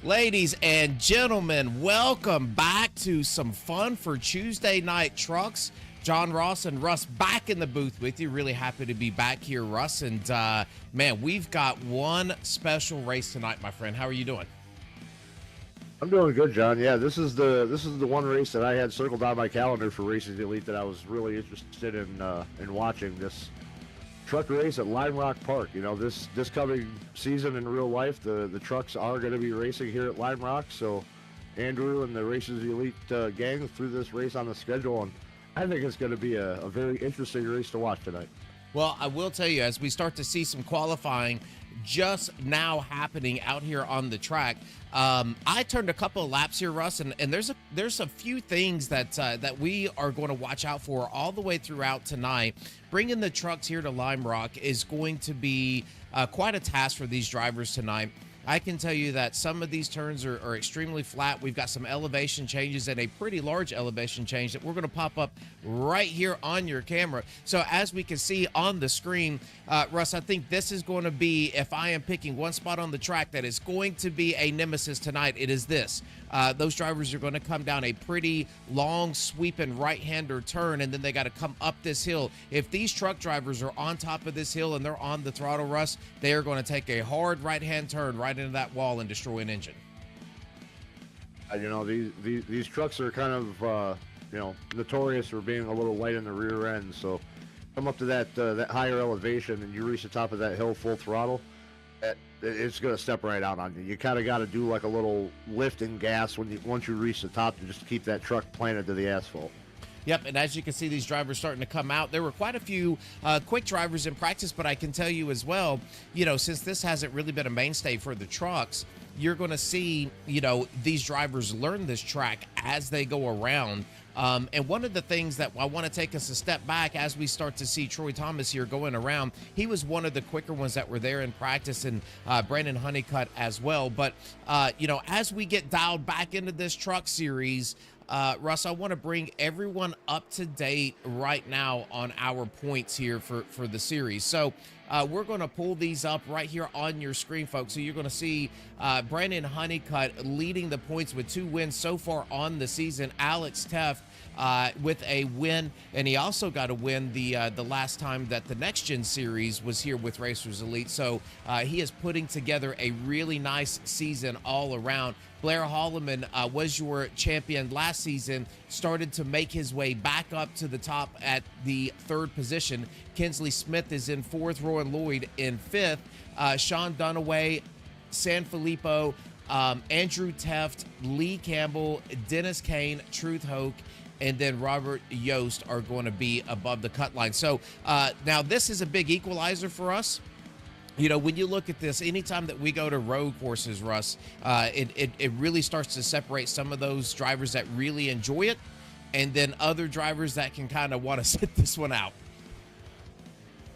Ladies and gentlemen, welcome back to some fun for Tuesday Night Trucks. John Ross and Russ back in the booth with you. Really happy to be back here, Russ. And man, we've got one special race tonight, my friend. How are you doing? I'm doing good, John. Yeah, this is the one race that I had circled on my calendar for Racing Elite that I was really interested in watching. This truck race at Lime Rock Park. You know, this coming season in real life, the trucks are going to be racing here at Lime Rock. So Andrew and the Racing Elite gang threw this race on the schedule, and I think it's going to be a very interesting race to watch tonight. Well, I will tell you, as we start to see some qualifying just now happening out here on the track, I turned a couple of laps here, Russ, and there's a few things that we are going to watch out for all the way throughout tonight. Bringing the trucks here to Lime Rock is going to be quite a task for these drivers tonight. I can tell you that some of these turns are extremely flat. We've got some elevation changes and a pretty large elevation change that we're going to pop up right here on your camera. So as we can see on the screen, Russ, I think this is going to be, if I am picking one spot on the track that is going to be a nemesis tonight, it is this. Those drivers are going to come down a pretty long sweeping right-hander turn, and then they got to come up this hill. If these truck drivers are on top of this hill and they're on the throttle, Russ, they are going to take a hard right-hand turn right into that wall and destroy an engine. You know, these trucks are kind of notorious for being a little light in the rear end. So come up to that higher elevation and you reach the top of that hill full throttle, it's going to step right out on you. You kind of got to do like a little lift and gas once you reach the top to just keep that truck planted to the asphalt. Yep, and as you can see, these drivers starting to come out. There were quite a few quick drivers in practice, but I can tell you as well, since this hasn't really been a mainstay for the trucks, you're going to see, these drivers learn this track as they go around. And one of the things that I want to take us a step back as we start to see Troy Thomas here going around, he was one of the quicker ones that were there in practice, and Brandon Honeycutt as well. But, as we get dialed back into this truck series, Russ, I want to bring everyone up to date right now on our points here for the series. So we're going to pull these up right here on your screen, folks. So you're going to see Brandon Honeycutt leading the points with 2 wins so far on the season. Alex Teff with a win, and he also got a win the last time that the Next Gen Series was here with Racers Elite. So he is putting together a really nice season all around. Blair Holloman was your champion last season, started to make his way back up to the top at the 3rd position. Kinsley Smith is in 4th, Rowan Lloyd in 5th. Sean Dunaway, Sanfilippo, Andrew Teft, Lee Campbell, Dennis Kane, Truth Hoke, and then Robert Yost are going to be above the cut line. So now this is a big equalizer for us. When you look at this, anytime that we go to road courses, Russ, it really starts to separate some of those drivers that really enjoy it, and then other drivers that can kind of want to sit this one out.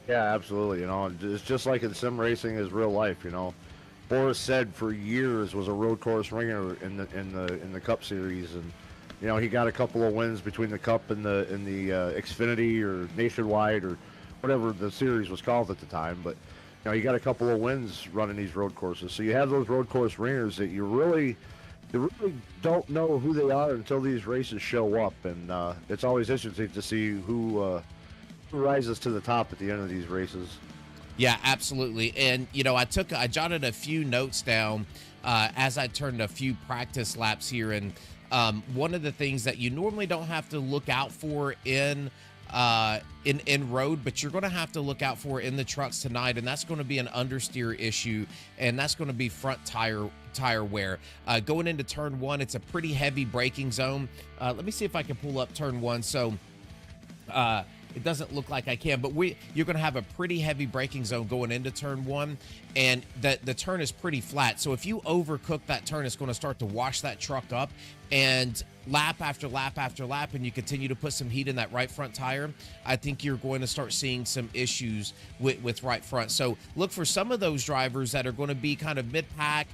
Yeah, absolutely. It's just like in sim racing is real life. Boris Said for years was a road course ringer in the Cup Series, and he got a couple of wins between the Cup and the Xfinity or Nationwide or whatever the series was called at the time, but. You got a couple of wins running these road courses. So you have those road course ringers that you really don't know who they are until these races show up. And it's always interesting to see who rises to the top at the end of these races. Yeah, absolutely. And, I jotted a few notes down as I turned a few practice laps here. And one of the things that you normally don't have to look out for in road, but you're going to have to look out for in the trucks tonight, and that's going to be an understeer issue, and that's going to be front tire wear. Going into turn 1, it's a pretty heavy braking zone. Let me see if I can pull up turn 1. So it doesn't look like I can, but you're going to have a pretty heavy braking zone going into turn 1, and the turn is pretty flat. So if you overcook that turn, it's going to start to wash that truck up, and lap after lap after lap, and you continue to put some heat in that right front tire, I think you're going to start seeing some issues with right front. So look for some of those drivers that are going to be kind of mid-pack,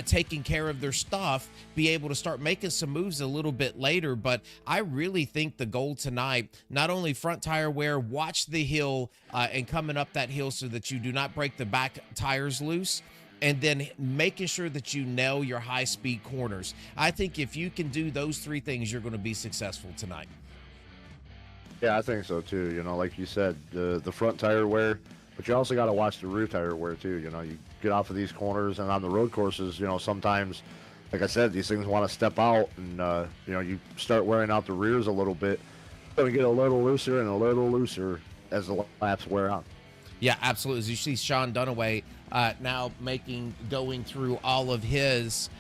taking care of their stuff, be able to start making some moves a little bit later. But I really think the goal tonight, not only front tire wear, watch the hill and coming up that hill so that you do not break the back tires loose. and then making sure that you nail your high speed corners. I think if you can do those three things, you're going to be successful tonight. Yeah, I think so too. You know, like you said, the front tire wear, but you also got to watch the rear tire wear too. You know, you get off of these corners and on the road courses, you know, sometimes, like I said, these things want to step out, and you know, you start wearing out the rears a little bit. So we get a little looser and a little looser as the laps wear on. Yeah, absolutely. As you see Sean Dunaway now going through all of his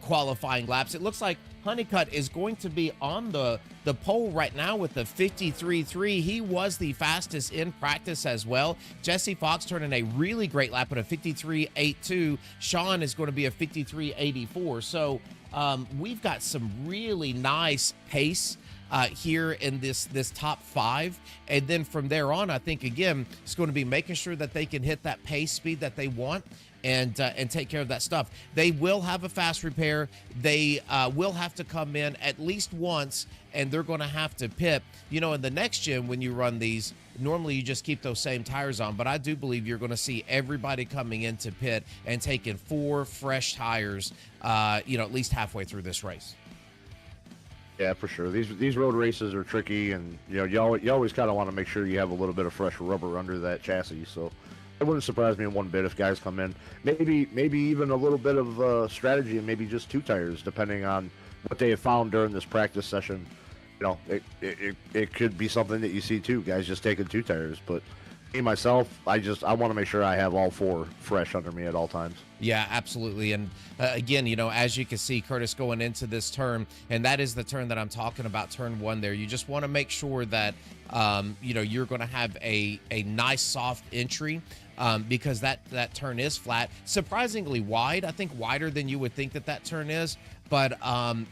qualifying laps. It looks like Honeycutt is going to be on the pole right now with the 53.3. He was the fastest in practice as well. Jesse Fox turning a really great lap at a 53.82. Sean is going to be a 53.84. So we've got some really nice pace here in this top five, and then from there on, I think again it's going to be making sure that they can hit that pace speed that they want, and take care of that stuff. They will have a fast repair. They will have to come in at least once, and they're going to have to pit. You know, in the next gen when you run these, normally you just keep those same tires on, but I do believe you're going to see everybody coming into pit and taking 4 fresh tires, you know, at least halfway through this race. Yeah, for sure. These road races are tricky, and you know, you always kind of want to make sure you have a little bit of fresh rubber under that chassis. So it wouldn't surprise me in one bit if guys come in, maybe even a little bit of strategy, and maybe just 2 tires, depending on what they have found during this practice session. You know, it could be something that you see too, guys just taking 2 tires. But me myself, I want to make sure I have all 4 fresh under me at all times. Yeah, absolutely. And again, you know, as you can see, Curtis, going into this turn, and that is the turn that I'm talking about, turn 1 there. You just want to make sure that, you know, you're going to have a nice soft entry, because that turn is flat, surprisingly wide. I think wider than you would think that turn is. But,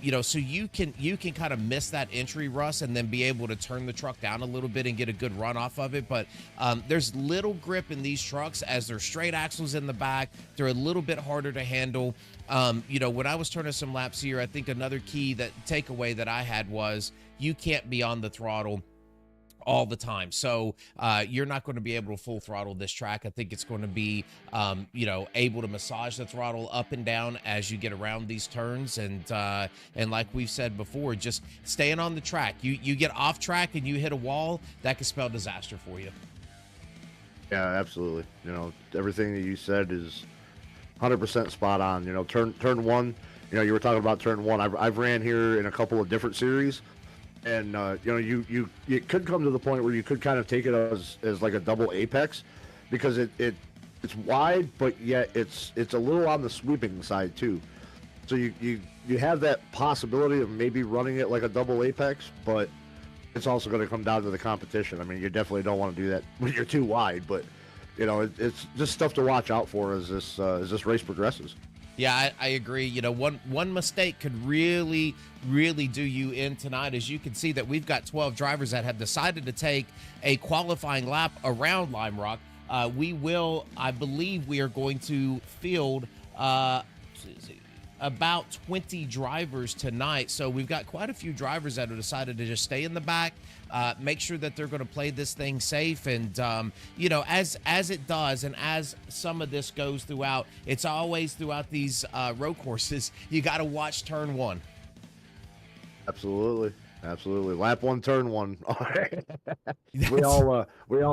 you know, so you can kind of miss that entry, Russ, and then be able to turn the truck down a little bit and get a good run off of it. But there's little grip in these trucks as they're straight axles in the back. They're a little bit harder to handle. You know, when I was turning some laps here, I think another key takeaway that I had was you can't be on the throttle all the time. So you're not going to be able to full throttle this track. I think it's going to be, you know, able to massage the throttle up and down as you get around these turns. And like we've said before, just staying on the track. You get off track and you hit a wall, that could spell disaster for you. Yeah, absolutely. You know, everything that you said is 100% spot on. You know, turn 1. You know, you were talking about turn 1. I've ran here in a couple of different series. And you know, you could come to the point where you could kind of take it as like a double apex, because it's wide, but yet it's a little on the sweeping side too. So you have that possibility of maybe running it like a double apex, but it's also going to come down to the competition. I mean, you definitely don't want to do that when you're too wide, but you know, it's just stuff to watch out for as this race progresses. Yeah, I agree. You know, one mistake could really do you in tonight. As you can see that we've got 12 drivers that have decided to take a qualifying lap around Lime Rock. I believe we are going to field about 20 drivers tonight. So we've got quite a few drivers that have decided to just stay in the back, make sure that they're going to play this thing safe. And, you know, as it does, and as some of this goes throughout, it's always throughout these road courses, you got to watch turn 1. Absolutely. Lap 1, turn 1. we all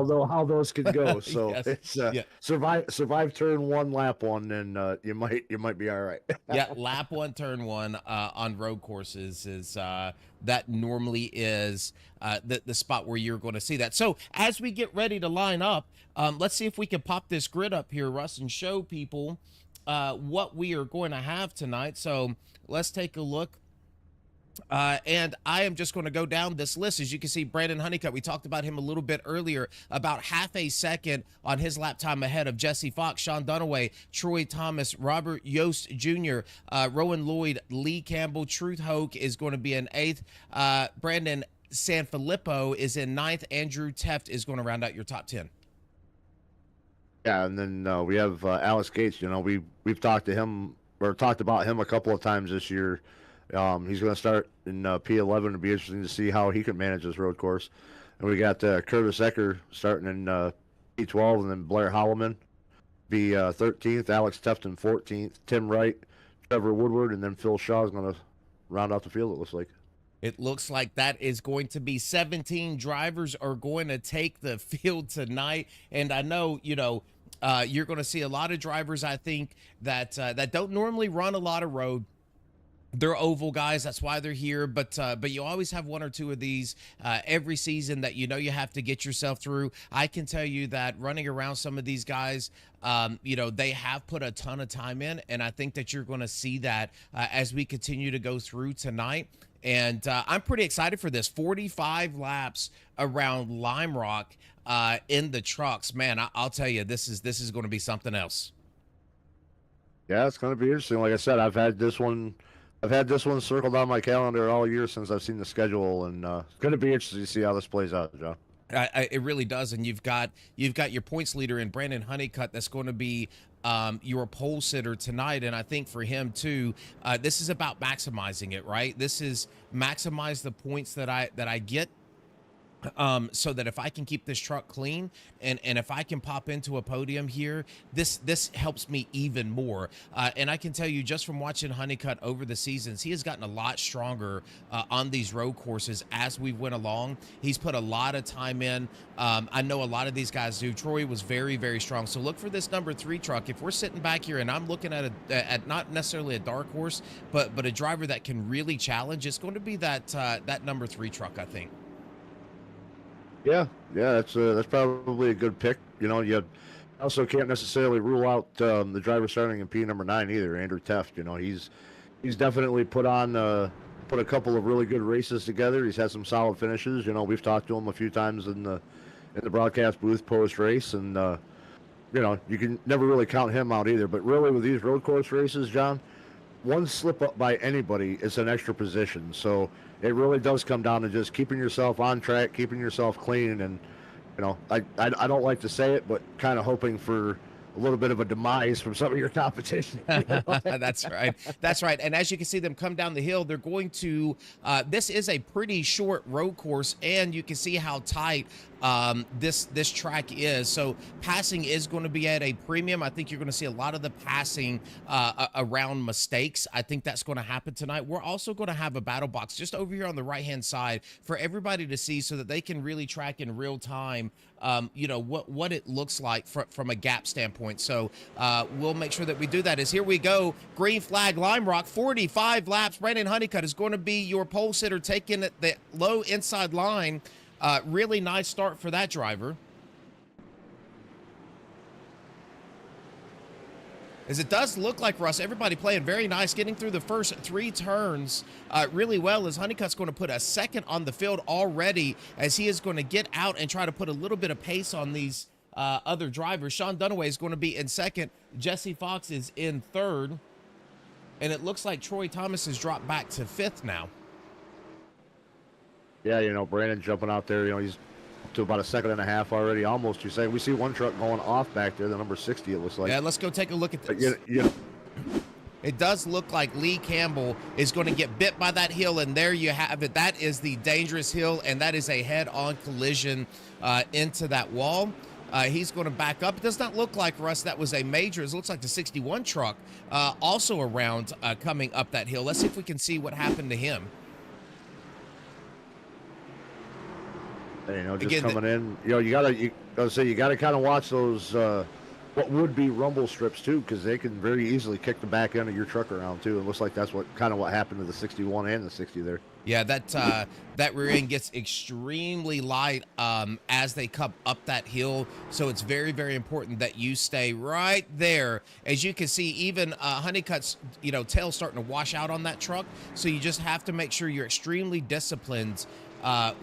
know how those can go. So Yes. it's survive turn 1, lap 1, and you might be all right. Yeah, lap 1, turn 1 on road courses is that normally is the spot where you're going to see that. So as we get ready to line up, let's see if we can pop this grid up here, Russ, and show people what we are going to have tonight. So let's take a look. And I am just going to go down this list. As you can see, Brandon Honeycutt, we talked about him a little bit earlier, about half a second on his lap time ahead of Jesse Fox, Sean Dunaway, Troy Thomas, Robert Yost Jr., Rowan Lloyd, Lee Campbell, Truth Hoke is going to be in 8th. Brandon Sanfilippo is in 9th. Andrew Teft is going to round out your top 10. Yeah, and then we have Alex Gates. You know, we've talked to him, or talked about him a couple of times this year. He's going to start in P11. It'll be interesting to see how he can manage this road course. And we got Curtis Ecker starting in P12, and then Blair Holloman, be 13th, Alex Tefton 14th, Tim Wright, Trevor Woodward, and then Phil Shaw is going to round out the field, it looks like. It looks like that is going to be 17 drivers are going to take the field tonight. And I know, you're going to see a lot of drivers, I think, that don't normally run a lot of road. They're oval guys. That's why they're here. But you always have one or two of these every season that you have to get yourself through. I can tell you that running around some of these guys, they have put a ton of time in, and I think that you're going to see that as we continue to go through tonight. And I'm pretty excited for this. 45 laps around Lime Rock in the trucks. Man, I'll tell you, this is going to be something else. Yeah, it's going to be interesting. Like I said, I've had this one circled on my calendar all year since I've seen the schedule, and it's going to be interesting to see how this plays out, John. It really does, and you've got your points leader in Brandon Honeycutt that's going to be your pole sitter tonight, and I think for him too, this is about maximizing it, right? This is maximize the points that I get. So that if I can keep this truck clean and if I can pop into a podium here, this helps me even more. And I can tell you just from watching Honeycutt over the seasons, he has gotten a lot stronger on these road courses as we went along. He's put a lot of time in. I know a lot of these guys do. Troy was very, very strong. So look for this number 3 truck. If we're sitting back here and I'm looking at not necessarily a dark horse, but a driver that can really challenge, it's going to be that number 3 truck, I think. Yeah, that's probably a good pick. You also can't necessarily rule out the driver starting in P number 9 either, Andrew Teft. He's definitely put a couple of really good races together. He's had some solid finishes. We've talked to him a few times in the broadcast booth post race, and you can never really count him out either. But really, with these road course races, John, one slip up by anybody is an extra position. So it really does come down to just keeping yourself on track, keeping yourself clean, and I don't like to say it, but kind of hoping for a little bit of a demise from some of your competition. That's right. And as you can see them come down the hill, they're going to this is a pretty short road course, and you can see how tight this track is. So passing is going to be at a premium. I think you're going to see a lot of the passing around mistakes. I think that's going to happen tonight. We're also going to have a battle box just over here on the right hand side for everybody to see, so that they can really track in real time what it looks like from a gap standpoint. So we'll make sure that we do that. As here we go, green flag, Lime Rock, 45 laps. Brandon Honeycutt is going to be your pole sitter, taking it the low inside line. Really nice start for that driver. As it does look like, Russ, everybody playing very nice, getting through the first 3 turns really well, as Honeycutt's going to put a second on the field already, as he is going to get out and try to put a little bit of pace on these other drivers. Sean Dunaway is going to be in second. Jesse Fox is in third. And it looks like Troy Thomas has dropped back to 5th now. Yeah, Brandon jumping out there, he's up to about a second and a half already, almost 2 seconds. We see one truck going off back there, the number 60, it looks like. Yeah, let's go take a look at this. It does look like Lee Campbell is going to get bit by that hill, and there you have it. That is the dangerous hill, and that is a head-on collision into that wall. He's going to back up. It does not look like, Russ, that was a major. It looks like the 61 truck also around coming up that hill. Let's see if we can see what happened to him. Just again, coming in. You gotta kind of watch those what would be rumble strips too, because they can very easily kick the back end of your truck around too. It looks like that's what happened to the 61 and the 60 there. Yeah, that rear end gets extremely light as they come up that hill. So it's very, very important that you stay right there. As you can see, even Honeycutt's tail starting to wash out on that truck. So you just have to make sure you're extremely disciplined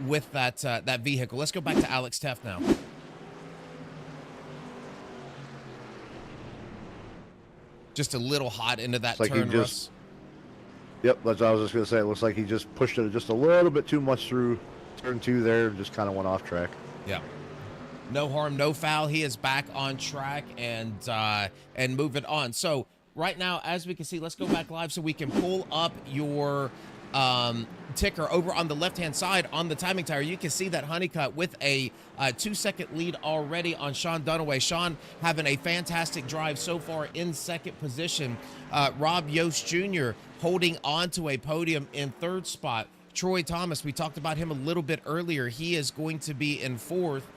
with that vehicle. Let's go back to Alex Teft now. Just a little hot into that turn, Russ. Yep, that's what I was just going to say. It looks like he just pushed it just a little bit too much through turn 2 there and just kind of went off track. Yeah. No harm, no foul. He is back on track and moving on. So right now, as we can see, let's go back live so we can pull up your ticker over on the left-hand side on the timing tire. You can see that Honeycutt with a 2-second lead already on Sean Dunaway. Sean having a fantastic drive so far in second position. Rob Yost Jr. holding on to a podium in third spot. Troy Thomas, we talked about him a little bit earlier. He is going to be in fourth.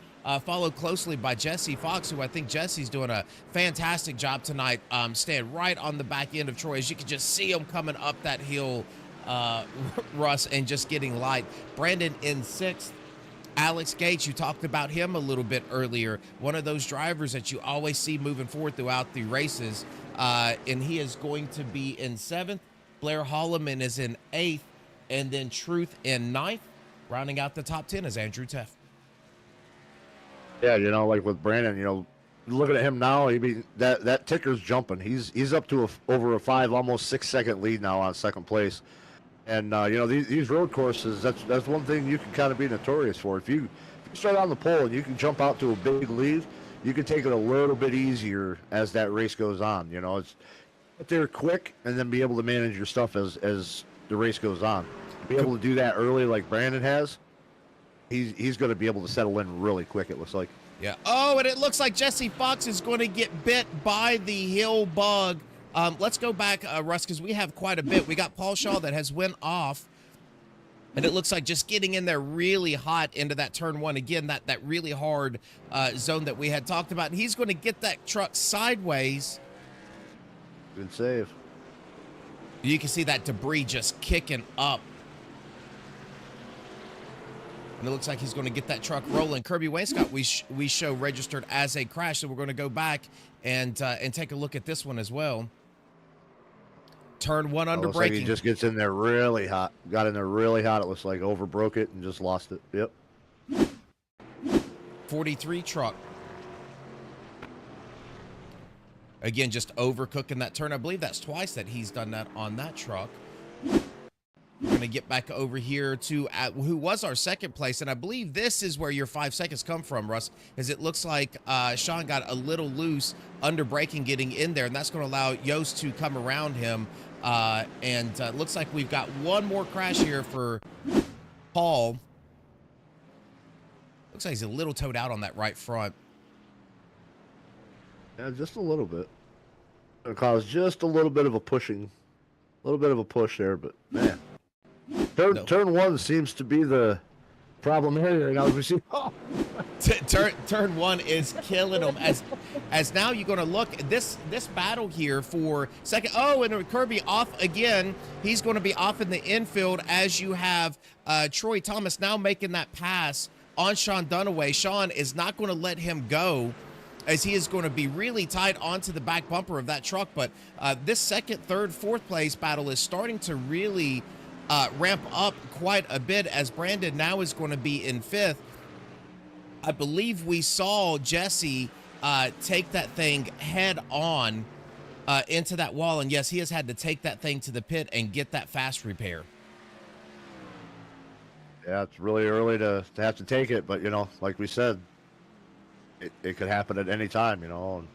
Followed closely by Jesse Fox, who I think Jesse's doing a fantastic job tonight, staying right on the back end of Troy. As you can just see him coming up that hill, Russ, and just getting light. Brandon in sixth. Alex Gates, you talked about him a little bit earlier. One of those drivers that you always see moving forward throughout the races, and he is going to be in seventh. Blair Holloman is in eighth, and then Truth in ninth. Rounding out the top 10 is Andrew Teff. Yeah, like with Brandon, looking at him now, that ticker's jumping. He's up to over a 5, almost 6-second lead now on second place. And these road courses, that's one thing you can kind of be notorious for. If you start on the pole and you can jump out to a big lead, you can take it a little bit easier as that race goes on. It's get there quick and then be able to manage your stuff as the race goes on. Be able to do that early like Brandon has. He's going to be able to settle in really quick, it looks like. Yeah. Oh, and it looks like Jesse Fox is going to get bit by the hill bug. Let's go back, Russ, because we have quite a bit. We got Paul Shaw that has went off, and it looks like just getting in there really hot into that turn one. Again, that really hard zone that we had talked about. And he's going to get that truck sideways. Good save. You can see that debris just kicking up. And it looks like he's going to get that truck rolling. Kirby Wainscott, we show registered as a crash, so we're going to go back and take a look at this one as well. Turn one under looks braking. like he just gets in there really hot. Got in there really hot. It looks like overbroke it and just lost it. Yep. 43 truck. Again, just overcooking that turn. I believe that's twice that he's done that on that truck. We're going to get back over here to who was our second place, and I believe this is where your 5 seconds come from, Russ, as it looks like Sean got a little loose under braking getting in there, and that's going to allow Yost to come around him, and looks like we've got one more crash here for Paul. Looks like he's a little towed out on that right front. Yeah, just a little bit. It caused just a little bit of a push there, but man. Turn one seems to be the problem area right now. We see, turn one is killing him as now you're going to look at this battle here for second. Oh, and Kirby off again. He's going to be off in the infield as you have Troy Thomas now making that pass on Sean Dunaway. Sean is not going to let him go, as he is going to be really tight onto the back bumper of that truck. But this second, third, fourth place battle is starting to really ramp up quite a bit, as Brandon now is going to be in fifth. I believe we saw Jesse take that thing head on into that wall. And yes, he has had to take that thing to the pit and get that fast repair. Yeah, it's really early to have to take it, but like we said, it could happen at any time, and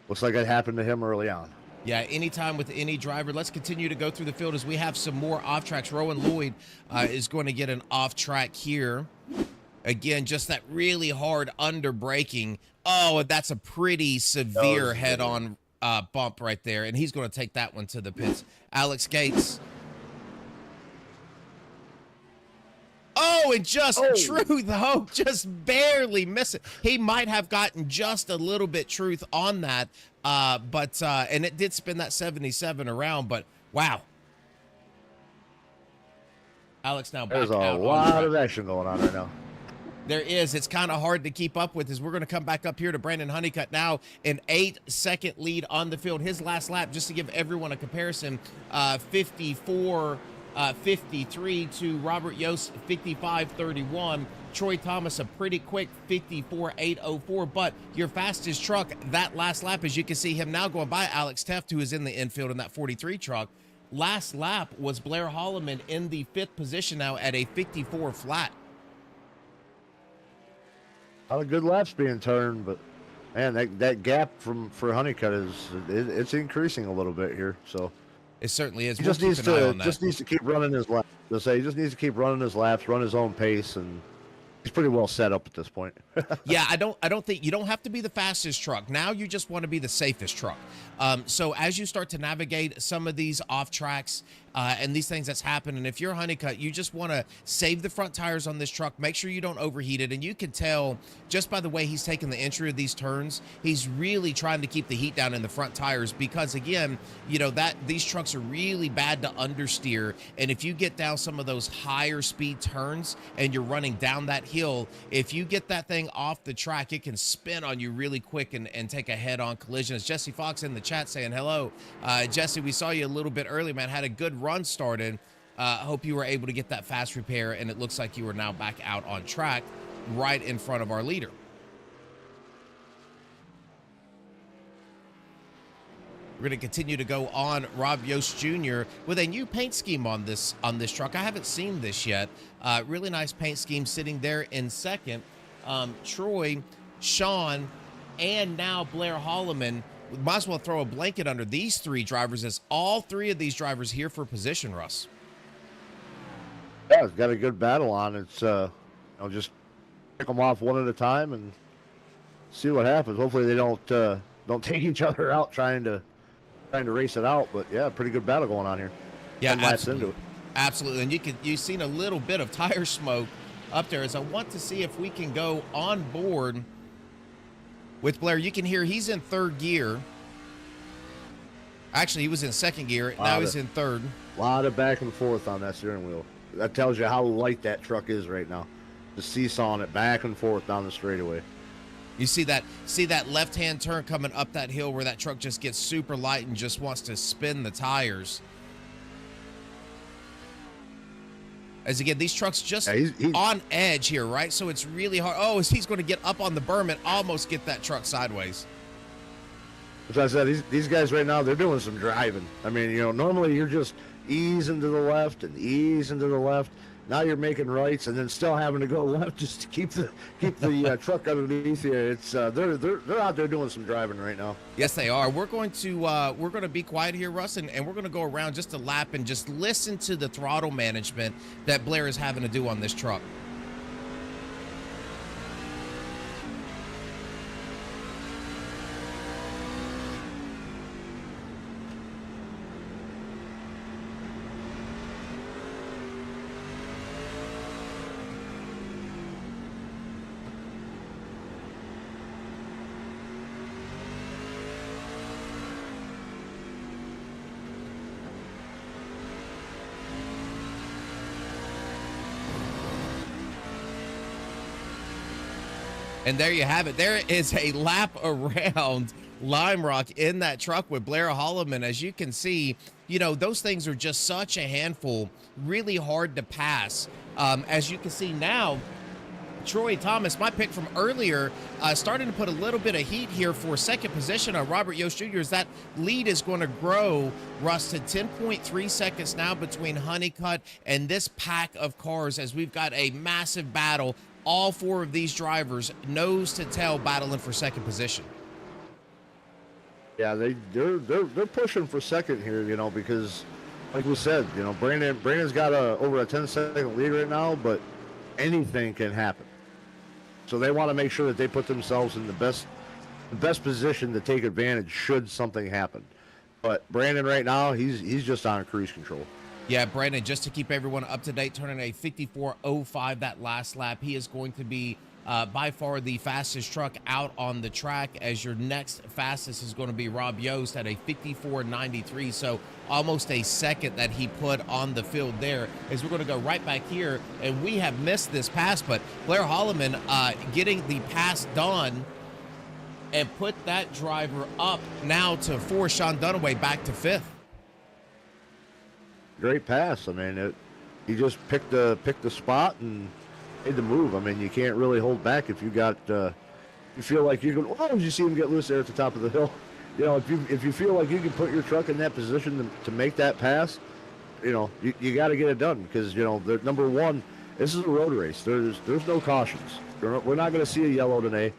looks like it happened to him early on. Yeah, anytime with any driver. Let's continue to go through the field as we have some more off tracks. Rowan Lloyd is going to get an off track here. Again, just that really hard under braking. Oh, that's a pretty severe head-on bump right there, and he's going to take that one to the pits. Alex Gates. Oh, and just Truth, just barely miss it. He might have gotten just a little bit Truth on that, but and it did spin that 77 around, but wow. Alex now back out. There's a lot of action going on right now. There is. It's kind of hard to keep up with, as we're going to come back up here to Brandon Honeycutt now, an 8-second lead on the field. His last lap, just to give everyone a comparison, 54-53 to Robert Yost, 55-31. Troy Thomas, a pretty quick 54-804, but your fastest truck that last lap, as you can see him now going by Alex Teft, who is in the infield in that 43 truck. Last lap was Blair Holloman in the 5th position now at a 54 flat. A lot of good laps being turned, but man, that gap for Honeycutt it's increasing a little bit here. So It certainly is. He We'll just keep needs an eye to on that. just needs to keep running his laps. To say he just needs to keep running his laps, run his own pace, and he's pretty well set up at this point. Yeah, I don't think you don't have to be the fastest truck. Now you just want to be the safest truck. So as you start to navigate some of these off tracks and these things that's happening, if you're Honeycutt, you just want to save the front tires on this truck. Make sure you don't overheat it. And you can tell just by the way he's taking the entry of these turns, he's really trying to keep the heat down in the front tires because again, you know that these trucks are really bad to understeer. And if you get down some of those higher speed turns and you're running down that hill, if you get that thing off the track, it can spin on you really quick and take a head-on collision. As Jesse Fox in the chat saying hello. Jesse, we saw you a little bit earlier, man. Had a good run started. Hope you were able to get that fast repair, and it looks like you are now back out on track right in front of our leader. We're going to continue to go on Rob Yost Jr. with a new paint scheme on this truck. I haven't seen this yet. Really nice paint scheme sitting there in second. Troy, Sean, and now Blair Holloman. We might as well throw a blanket under these three drivers as all three of these drivers here for position, Russ. Yeah, it's got a good battle on. It's just pick them off one at a time and see what happens. Hopefully they don't take each other out trying to race it out. But yeah, pretty good battle going on here. Yeah, absolutely. Absolutely. And you've seen a little bit of tire smoke up there as I want to see if we can go on board with Blair. You can hear he's in third gear. Actually, he was in second gear. Now he's in third. A lot of back and forth on that steering wheel. That tells you how light that truck is right now. Just seesawing it back and forth down the straightaway. You see that left-hand turn coming up that hill where that truck just gets super light and just wants to spin the tires. As again, these trucks just he's on edge here, right? So it's really hard. Oh, he's going to get up on the berm and almost get that truck sideways. As I said, these guys right now, they're doing some driving. I mean, normally you're just easing to the left and easing to the left. Now you're making rights and then still having to go left just to keep the truck underneath you. It's they're out there doing some driving right now. Yes, they are. We're going to be quiet here, Russ, and we're going to go around just a lap and just listen to the throttle management that Blair is having to do on this truck. And there you have it. There is a lap around Lime Rock in that truck with Blair Holloman. As you can see, those things are just such a handful, really hard to pass. As you can see now, Troy Thomas, my pick from earlier, starting to put a little bit of heat here for second position on Robert Yost Jr. as that lead is going to grow, Russ, to 10.3 seconds now between Honeycutt and this pack of cars as we've got a massive battle. All four of these drivers nose to tail battling for second position. Yeah, they're pushing for second here, because like we said, Brandon's got over a 10-second lead right now, but anything can happen. So they want to make sure that they put themselves in the best position to take advantage should something happen. But Brandon right now, he's just on cruise control. Yeah, Brandon, just to keep everyone up to date, turning a 54.05 that last lap. He is going to be by far the fastest truck out on the track, as your next fastest is going to be Rob Yost at a 54.93. So almost a second that he put on the field there. As we're going to go right back here, and we have missed this pass, but Blair Holloman getting the pass done and put that driver up now to four. Sean Dunaway back to fifth. Great pass. I mean, he just picked the spot and made the move. I mean, you can't really hold back if you got you feel like you're going. Oh, did you see him get loose there at the top of the hill? If you feel like you can put your truck in that position to make that pass, you got to get it done because the number one. This is a road race. There's no cautions. We're not going to see a yellow today.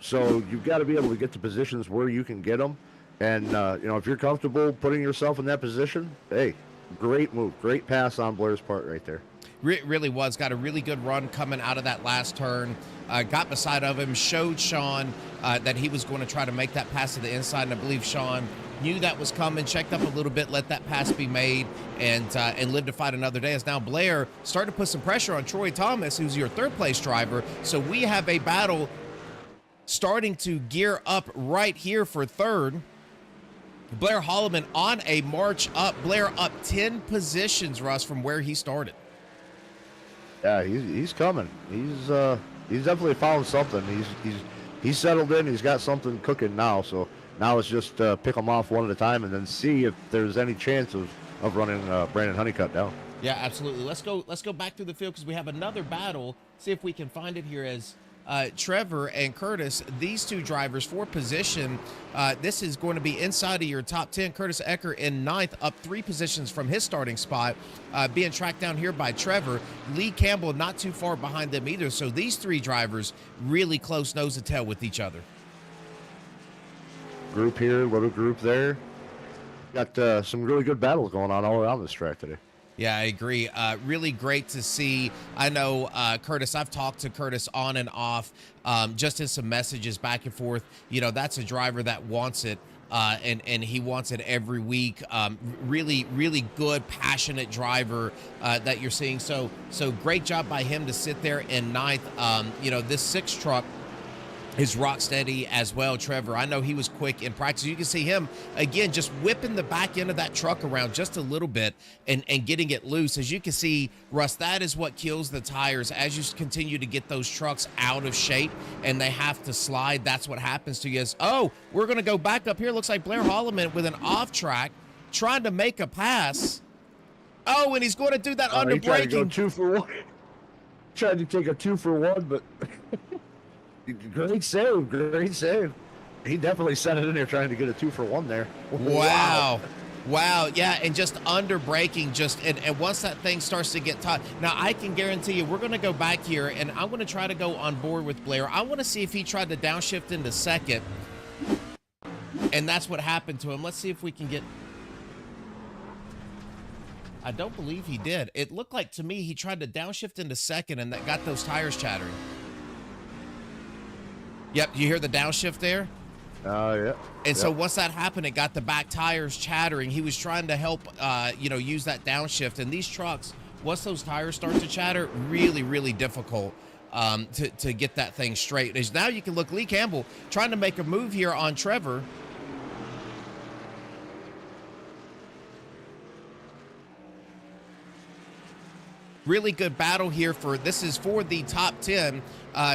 So you've got to be able to get to positions where you can get them. And if you're comfortable putting yourself in that position, hey, great move, great pass on Blair's part right there. Really was. Got a really good run coming out of that last turn. Got beside of him, showed Sean that he was going to try to make that pass to the inside, and I believe Sean knew that was coming, checked up a little bit, let that pass be made, and lived to fight another day. As now Blair started to put some pressure on Troy Thomas, who's your third place driver. So we have a battle starting to gear up right here for third. Blair Holloman on a march up. Blair up 10 positions, Russ, from where he started. Yeah, he's coming. He's definitely found something. He's settled in. He's got something cooking now. So now it's just pick them off one at a time and then see if there's any chance of running Brandon Honeycutt down. Yeah, absolutely. Let's go back through the field because we have another battle. See if we can find it here as Trevor and Curtis, these two drivers for position. This is going to be inside of your top 10. Curtis Ecker in 9th, up 3 positions from his starting spot, being tracked down here by Trevor. Lee Campbell not too far behind them either. So these 3 drivers really close nose to tail with each other. Group here, little group there. Got some really good battles going on all around this track today. Yeah, I agree. Really great to see. I know Curtis, I've talked to Curtis on and off, just in some messages back and forth. You know, that's a driver that wants it, and he wants it every week. Really, really good, passionate driver that you're seeing. So great job by him to sit there in 9th. This 6 truck is rock steady as well, Trevor. I know he was quick in practice. You can see him, again, just whipping the back end of that truck around just a little bit and getting it loose. As you can see, Russ, that is what kills the tires. As you continue to get those trucks out of shape and they have to slide, that's what happens to you. We're going to go back up here. Looks like Blair Holloman with an off track trying to make a pass. And he's going to do that under braking. Tried to go 2 for 1. Tried to take a 2 for 1, but... Great save. He definitely set it in there trying to get a 2 for 1 there. Wow. Yeah, and just under braking, and once that thing starts to get taut. Now, I can guarantee you we're going to go back here, and I'm going to try to go on board with Blair. I want to see if he tried to downshift into second, and that's what happened to him. Let's see if we can get... I don't believe he did. It looked like to me he tried to downshift into second, and that got those tires chattering. Yep, you hear the downshift there? Yeah. And so once that happened, it got the back tires chattering. He was trying to help, use that downshift. And these trucks, once those tires start to chatter, really, really difficult to get that thing straight. As now you can look, Lee Campbell trying to make a move here on Trevor. Really good battle here this is for the top 10.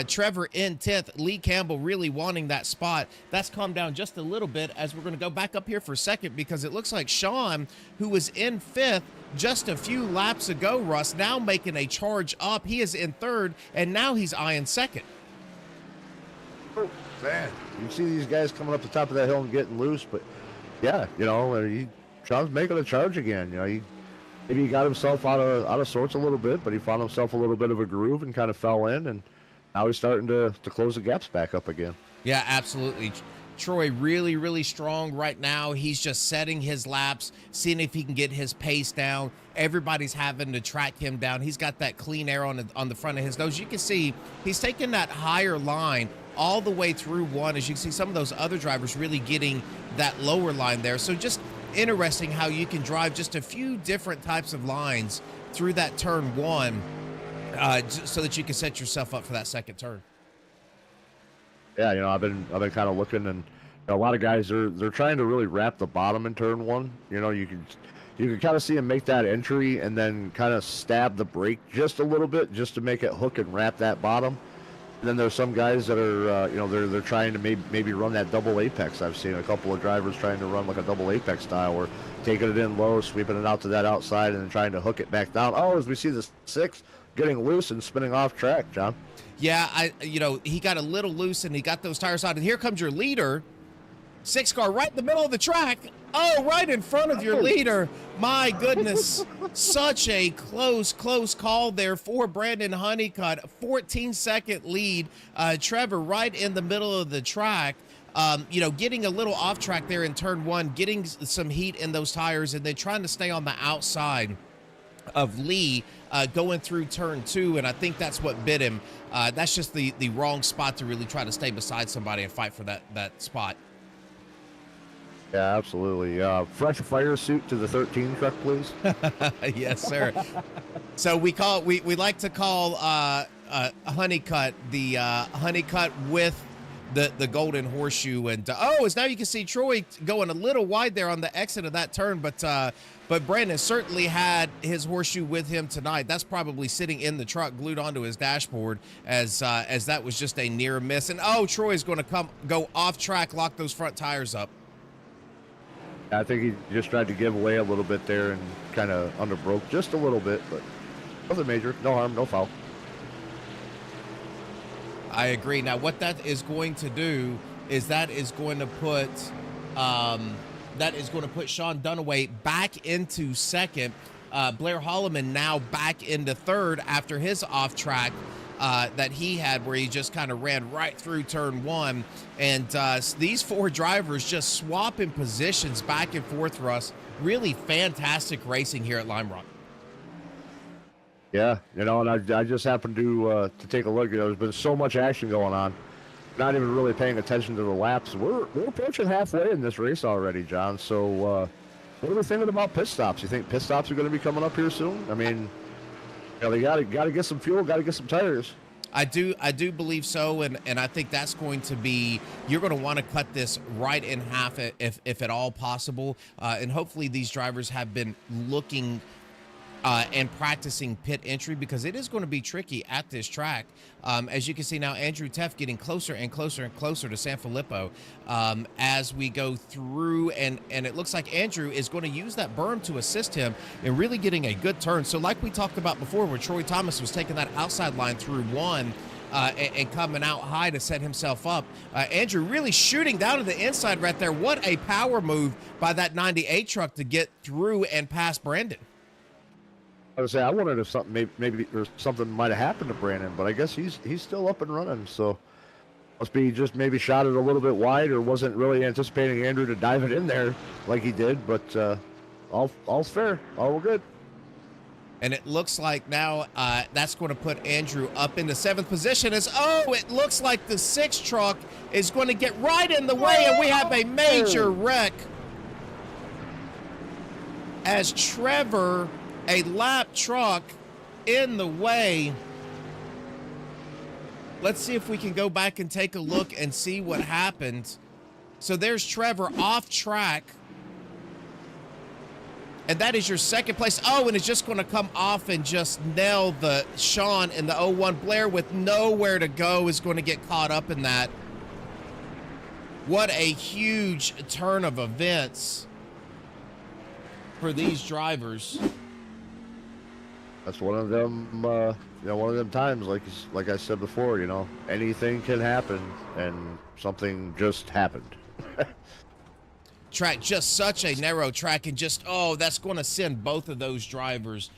Trevor in 10th, Lee Campbell really wanting that spot. That's calmed down just a little bit as we're going to go back up here for second because it looks like Sean, who was in 5th just a few laps ago, Russ, now making a charge up. He is in 3rd, and now he's eyeing 2nd. Oh, man. You see these guys coming up the top of that hill and getting loose, but yeah, Sean's making a charge again. Maybe he got himself out of sorts a little bit, but he found himself a little bit of a groove and kind of fell in, and now he's starting to close the gaps back up again. Yeah, absolutely. Troy really, really strong right now. He's just setting his laps, seeing if he can get his pace down. Everybody's having to track him down. He's got that clean air on the front of his nose. You can see he's taking that higher line all the way through 1. As you can see, some of those other drivers really getting that lower line there. So just interesting how you can drive just a few different types of lines through that turn 1 so that you can set yourself up for that second turn. Yeah, I've been kind of looking, and a lot of guys they're trying to really wrap the bottom in turn 1. You can kind of see them make that entry and then kind of stab the brake just a little bit just to make it hook and wrap that bottom. And then there's some guys that are, they're trying to maybe run that double apex. I've seen a couple of drivers trying to run like a double apex style, where taking it in low, sweeping it out to that outside, and then trying to hook it back down. As we see the 6 getting loose and spinning off track, John. Yeah, he got a little loose and he got those tires out. And here comes your leader. 6 car right in the middle of the track. Right in front of your leader. My goodness. Such a close call there for Brandon Honeycutt. 14-second lead. Trevor right in the middle of the track. getting a little off track there in turn one, getting some heat in those tires, and then trying to stay on the outside of Lee going through turn two, and I think that's what bit him. That's just the wrong spot to really try to stay beside somebody and fight for that spot. Yeah, absolutely. Fresh fire suit to the 13 truck, please. Yes, sir. So we like to call Honeycutt the Honeycutt with the golden horseshoe, and as now you can see Troy going a little wide there on the exit of that turn, but Brandon certainly had his horseshoe with him tonight. That's probably sitting in the truck glued onto his dashboard as that was just a near miss. And Troy's going to go off track, lock those front tires up. I think he just tried to give away a little bit there and kind of underbroke just a little bit, but nothing major, no harm, no foul. I agree. Now, what that is going to do is that is going to put Sean Dunaway back into second. Blair Holloman now back into third after his off track that he had, where he just kind of ran right through turn one. And these four drivers just swapping positions back and forth, Russ. Really fantastic racing here at Lime Rock. Yeah, and I just happened to take a look. There's been so much action going on. Not even really paying attention to the laps. We're approaching halfway in this race already, John. So what are we thinking about pit stops? You think pit stops are going to be coming up here soon? I mean, they got to get some fuel, got to get some tires. I do believe so, and I think that's going to be, you're going to want to cut this right in half if at all possible, and hopefully these drivers have been looking and practicing pit entry, because it is going to be tricky at this track. As you can see now, Andrew Teff getting closer and closer and closer to Sanfilippo as we go through, and it looks like Andrew is going to use that berm to assist him in really getting a good turn. So like we talked about before, where Troy Thomas was taking that outside line through one and coming out high to set himself up, Andrew really shooting down to the inside right there. What a power move by that 98 truck to get through and past Brandon. I was saying, I wondered if something maybe or something might have happened to Brandon, but I guess he's still up and running. So must be just maybe shot it a little bit wide, or wasn't really anticipating Andrew to dive it in there like he did. But all's fair, all good. And it looks like now that's going to put Andrew up into seventh position. It looks like the 6 truck is going to get right in the way, and we have a major wreck as Trevor, a lap truck in the way. Let's see if we can go back and take a look and see what happened. So there's Trevor off track. And that is your second place. And it's just going to come off and just nail the Sean in the 01. Blair, with nowhere to go, is going to get caught up in that. What a huge turn of events for these drivers. That's one of them, one of them times, like I said before, anything can happen, and something just happened. Track, just such a narrow track, and just, that's going to send both of those drivers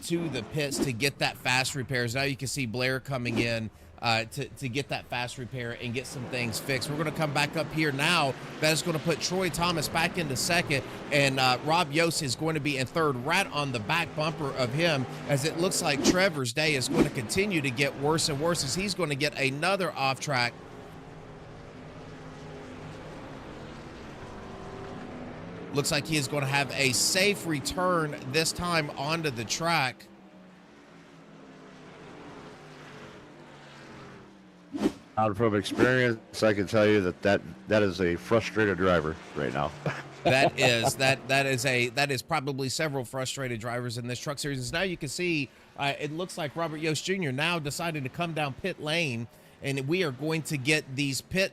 to the pits to get that fast repairs. Now you can see Blair coming in to get that fast repair and get some things fixed. We're going to come back up here now. That is going to put Troy Thomas back into second, and Rob Yost is going to be in third, right on the back bumper of him, as it looks like Trevor's day is going to continue to get worse and worse as he's going to get another off track. Looks like he is going to have a safe return this time onto the track. Out from experience, I can tell you that is a frustrated driver right now. That is probably several frustrated drivers in this truck series. Now you can see it looks like Robert Yost Jr. now decided to come down pit lane, and we are going to get these pit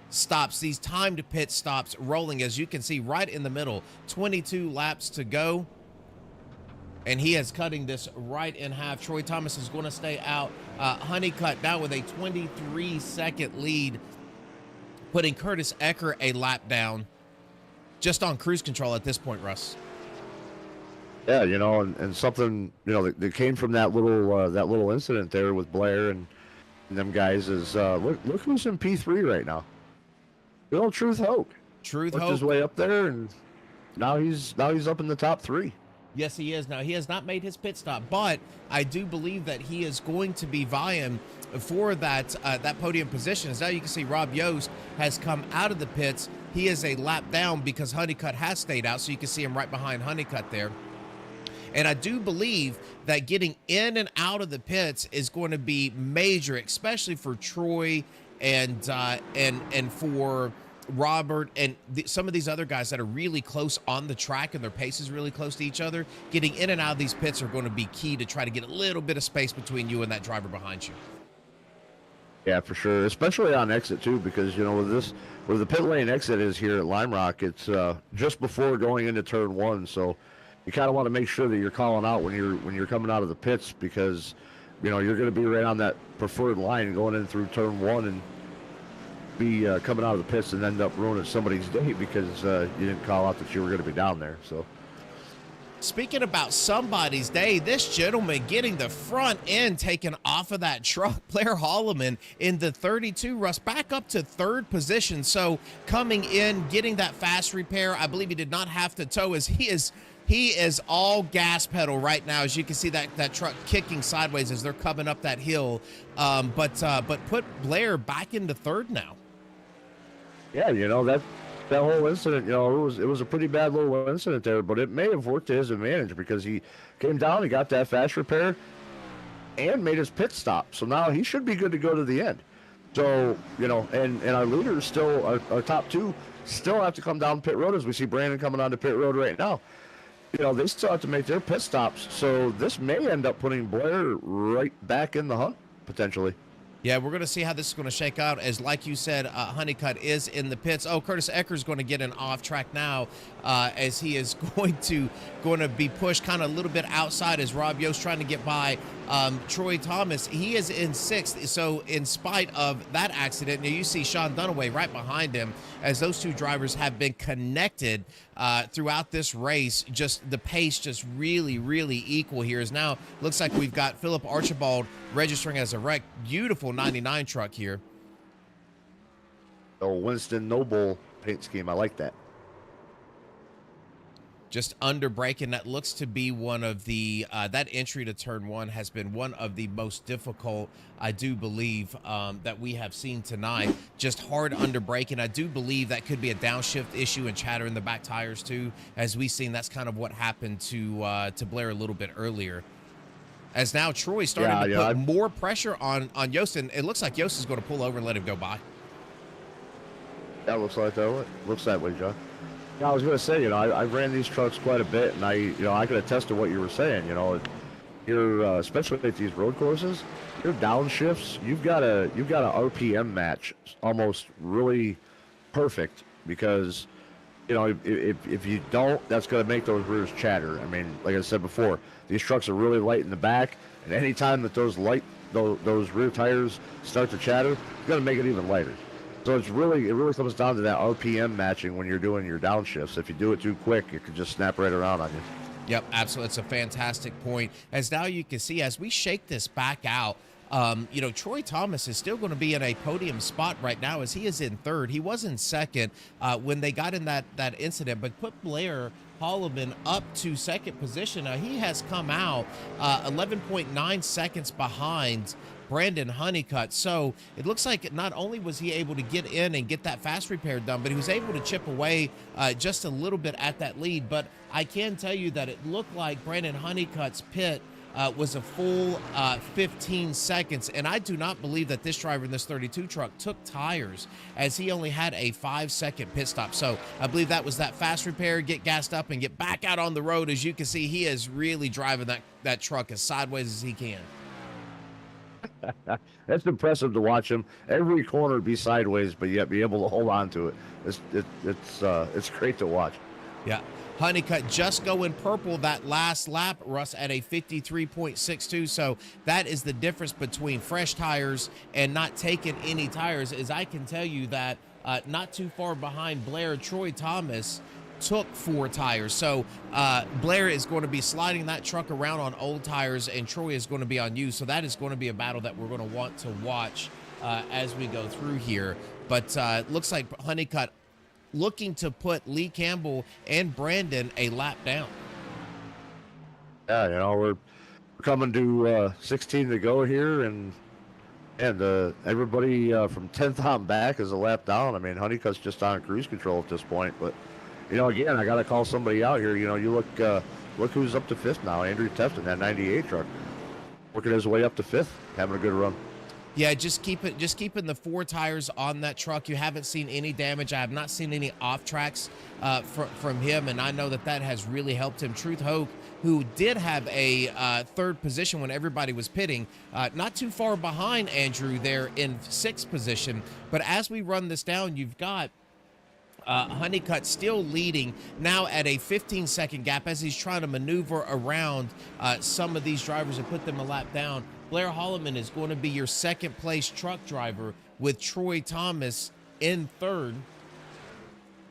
stops, these timed pit stops rolling. As you can see right in the middle, 22 laps to go, and he is cutting this right in half. Troy Thomas is going to stay out. Honeycutt now with a 23-second lead, putting Curtis Ecker a lap down, just on cruise control at this point, Russ. Yeah, and something that came from that little incident there with Blair and them guys is look who's in P3 right now. Good old Truth Hoke. Truth Worked his Hope. way up there, and now he's up in the top 3. Yes, he is. Now, he has not made his pit stop, but I do believe that he is going to be vying for that podium position. As now you can see Rob Yost has come out of the pits. He is a lap down because Honeycutt has stayed out, so you can see him right behind Honeycutt there. And I do believe that getting in and out of the pits is going to be major, especially for Troy and for Robert and some of these other guys that are really close on the track and their pace is really close to each other. Getting in and out of these pits are going to be key to try to get a little bit of space between you and that driver behind you. Yeah, for sure, especially on exit too, because where the pit lane exit is here at Lime Rock, it's just before going into turn 1, so you kind of want to make sure that you're calling out when you're coming out of the pits, because you're going to be right on that preferred line going in through turn 1 and be coming out of the pits and end up ruining somebody's day because you didn't call out that you were going to be down there. So, speaking about somebody's day, this gentleman getting the front end taken off of that truck, Blair Holloman in the 32, Russ, back up to 3rd position. So coming in, getting that fast repair, I believe he did not have to tow as he is all gas pedal right now. As you can see that truck kicking sideways as they're coming up that hill. But put Blair back into 3rd now. Yeah, that whole incident, it was a pretty bad little incident there, but it may have worked to his advantage because he came down, he got that fast repair, and made his pit stop. So now he should be good to go to the end. So, and our leaders still, our top 2, still have to come down pit road, as we see Brandon coming onto pit road right now. They still have to make their pit stops. So this may end up putting Blair right back in the hunt, potentially. Yeah, we're going to see how this is going to shake out. As like you said, Honeycutt is in the pits. Oh, Curtis Ecker's going to get an off track now as he is going to be pushed kind of a little bit outside as Rob Yost trying to get by Troy Thomas. He is in 6th. So in spite of that accident, you see Sean Dunaway right behind him as those two drivers have been connected throughout this race. Just the pace just really, really equal here. As now looks like we've got Philip Archibald registering as a wreck. Beautiful 99 truck here. Oh, Winston Noble paint scheme. I like that. Just under braking. That looks to be one of the that entry to turn 1 has been one of the most difficult, I do believe, that we have seen tonight. Just hard under braking. I do believe that could be a downshift issue and chatter in the back tires too. As we've seen, that's kind of what happened to Blair a little bit earlier. As now Troy's starting to put more pressure on Yost, and it looks like Yost is going to pull over and let him go by. That looks like that way. Looks that way, John. Yeah, I was going to say, I ran these trucks quite a bit, and I could attest to what you were saying. You're especially at these road courses, your downshifts, you've got a RPM match almost really perfect because, if you don't, that's going to make those rears chatter. I mean, like I said before, these trucks are really light in the back, and any time that those rear tires start to chatter, it's going to make it even lighter. So it really comes down to that RPM matching when you're doing your downshifts. If you do it too quick, it could just snap right around on you. Yep, absolutely. It's a fantastic point. As now you can see, as we shake this back out, Troy Thomas is still going to be in a podium spot right now as he is in 3rd. He was in 2nd when they got in that incident, but put Blair Holloman up to 2nd position. Now he has come out 11.9 seconds behind Brandon Honeycutt. So it looks like not only was he able to get in and get that fast repair done, but he was able to chip away just a little bit at that lead. But I can tell you that it looked like Brandon Honeycutt's pit was a full 15 seconds. And I do not believe that this driver in this 32 truck took tires, as he only had a 5-second pit stop. So I believe that was that fast repair, get gassed up and get back out on the road. As you can see, he is really driving that truck as sideways as he can. That's impressive to watch him. Every corner be sideways, but yet be able to hold on to it. It's great to watch. Yeah. Honeycutt just going purple that last lap, Russ, at a 53.62. So that is the difference between fresh tires and not taking any tires. As I can tell you that not too far behind Blair, Troy Thomas took 4 tires. So Blair is going to be sliding that truck around on old tires, and Troy is going to be on used. So that is going to be a battle that we're going to want to watch as we go through here. But looks like Honeycutt looking to put Lee Campbell and Brandon a lap down. Yeah, we're coming to 16 to go here, and everybody from 10th on back is a lap down. I mean, Honeycutt's just on cruise control at this point. But again, I got to call somebody out here. You look who's up to 5th now. Andrew Tefton, that 98 truck, working his way up to 5th, having a good run. Yeah, just keeping the 4 tires on that truck. You haven't seen any damage. I have not seen any off tracks from him, and I know that has really helped him. Truth Hoke, who did have a 3rd position when everybody was pitting, not too far behind Andrew there in 6th position. But as we run this down, you've got Honeycutt still leading now at a 15-second gap as he's trying to maneuver around some of these drivers and put them a lap down. Blair Holloman is going to be your 2nd place truck driver with Troy Thomas in 3rd.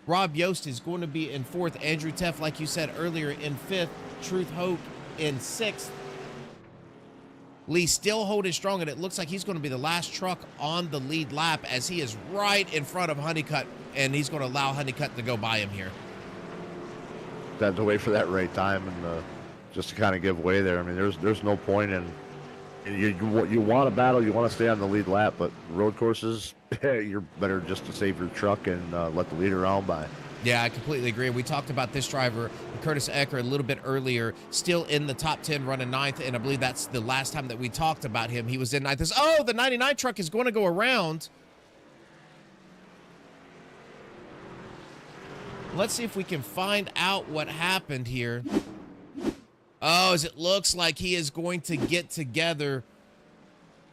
Rob Yost is going to be in 4th. Andrew Teff, like you said earlier, in 5th. Truth Hoke in 6th. Lee still holding strong, and it looks like he's going to be the last truck on the lead lap as he is right in front of Honeycutt, and he's going to allow Honeycutt to go by him here. Had to wait for that right time and just to kind of give way there. I mean, there's no point in you want to battle, you want to stay on the lead lap, but road courses, you're better just to save your truck and let the leader around by. Yeah, I completely agree. We talked about this driver, Curtis Ecker, a little bit earlier, still in the top 10, running 9th, and I believe that's the last time that we talked about him. He was in 9th. Oh, the 99 truck is going to go around. Let's see if we can find out what happened here. Oh, as it looks like he is going to get together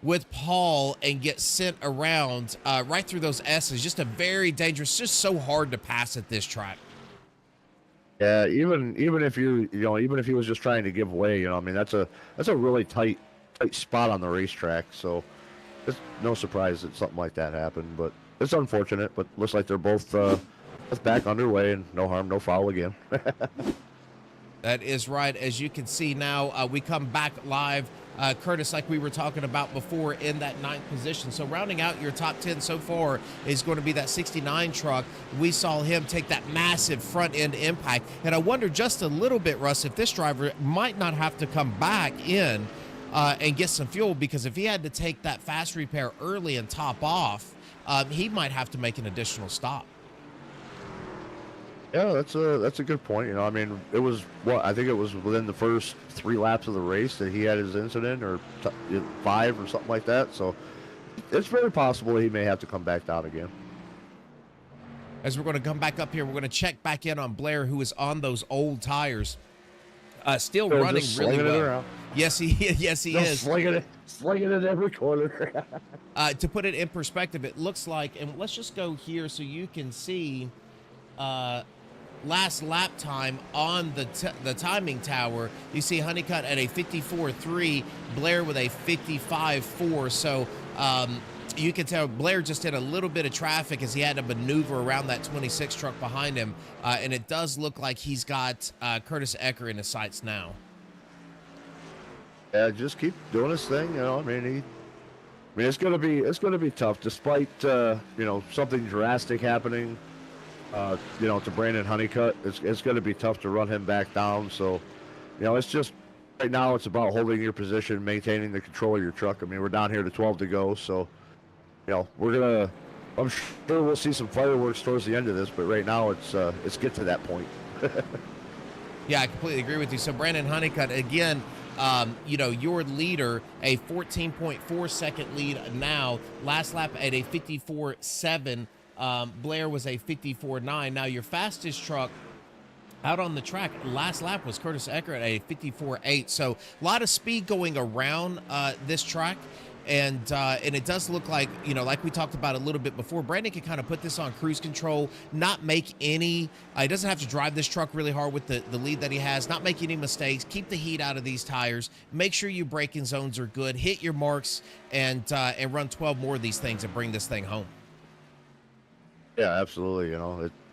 with Paul and get sent around right through those S's. Just a very dangerous, just so hard to pass at this track. Yeah, even if even if he was just trying to give way, I mean, that's a really tight spot on the racetrack. So it's no surprise that something like that happened, but it's unfortunate. But looks like they're both back underway and no harm, no foul again. That is right. As you can see now, we come back live. Curtis, like we were talking about before, in that 9th position. So rounding out your top 10 so far is going to be that 69 truck. We saw him take that massive front end impact. And I wonder just a little bit, Russ, if this driver might not have to come back in and get some fuel, because if he had to take that fast repair early and top off, he might have to make an additional stop. Yeah, that's a good point. I mean, it was I think it was within the first 3 laps of the race that he had his incident, or 5 or something like that. So it's very possible he may have to come back down again. As we're going to come back up here, we're going to check back in on Blair, who is on those old tires, still running really well. Yes, he is. Slinging it every corner. To put it in perspective, it looks like, and let's just go here so you can see. Last lap time on the timing tower, you see Honeycutt at a 54.3, Blair with a 55.4. So you can tell Blair just hit a little bit of traffic as he had to maneuver around that 26 truck behind him, and it does look like he's got Curtis Ecker in his sights now. Yeah, just keep doing his thing. I mean, it's gonna be tough, despite something drastic happening. To Brandon Honeycutt, it's going to be tough to run him back down. So, it's just right now it's about holding your position, maintaining the control of your truck. I mean, we're down here to 12 to go, so I'm sure we'll see some fireworks towards the end of this, but right now it's get to that point. Yeah, I completely agree with you. So Brandon Honeycutt again. Your leader, a 14.4 second lead now. Last lap at a 54.7. Blair was a 54.9. Now your fastest truck out on the track last lap was Curtis Ecker at a 54.8. So a lot of speed going around this track, and it does look like, like we talked about a little bit before, Brandon can kind of put this on cruise control, not make any he doesn't have to drive this truck really hard with the lead that he has, not make any mistakes, keep the heat out of these tires, make sure your braking zones are good, hit your marks, and run 12 more of these things and bring this thing home. Yeah, absolutely.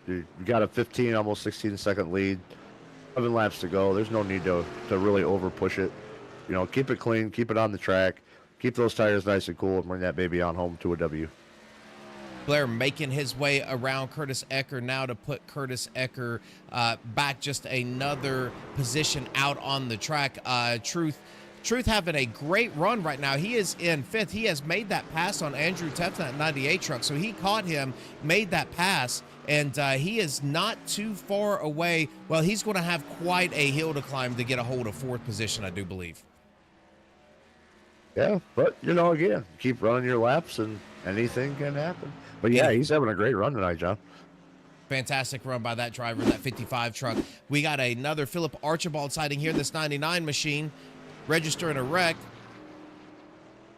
You got a 15, almost 16-second lead, 7 laps to go. There's no need to really over push it. Keep it clean, keep it on the track, keep those tires nice and cool and bring that baby on home to a W. Blair making his way around Curtis Ecker now to put Curtis Ecker back just another position out on the track. Truth having a great run right now. He is in 5th. He has made that pass on Andrew Tefton, that 98 truck. So he caught him, made that pass, and he is not too far away. Well, he's going to have quite a hill to climb to get a hold of 4th position, I do believe. Yeah, but, again, keep running your laps and anything can happen. But, yeah, he's having a great run tonight, John. Fantastic run by that driver, that 55 truck. We got another Philip Archibald sighting here, this 99 machine, registering a wreck.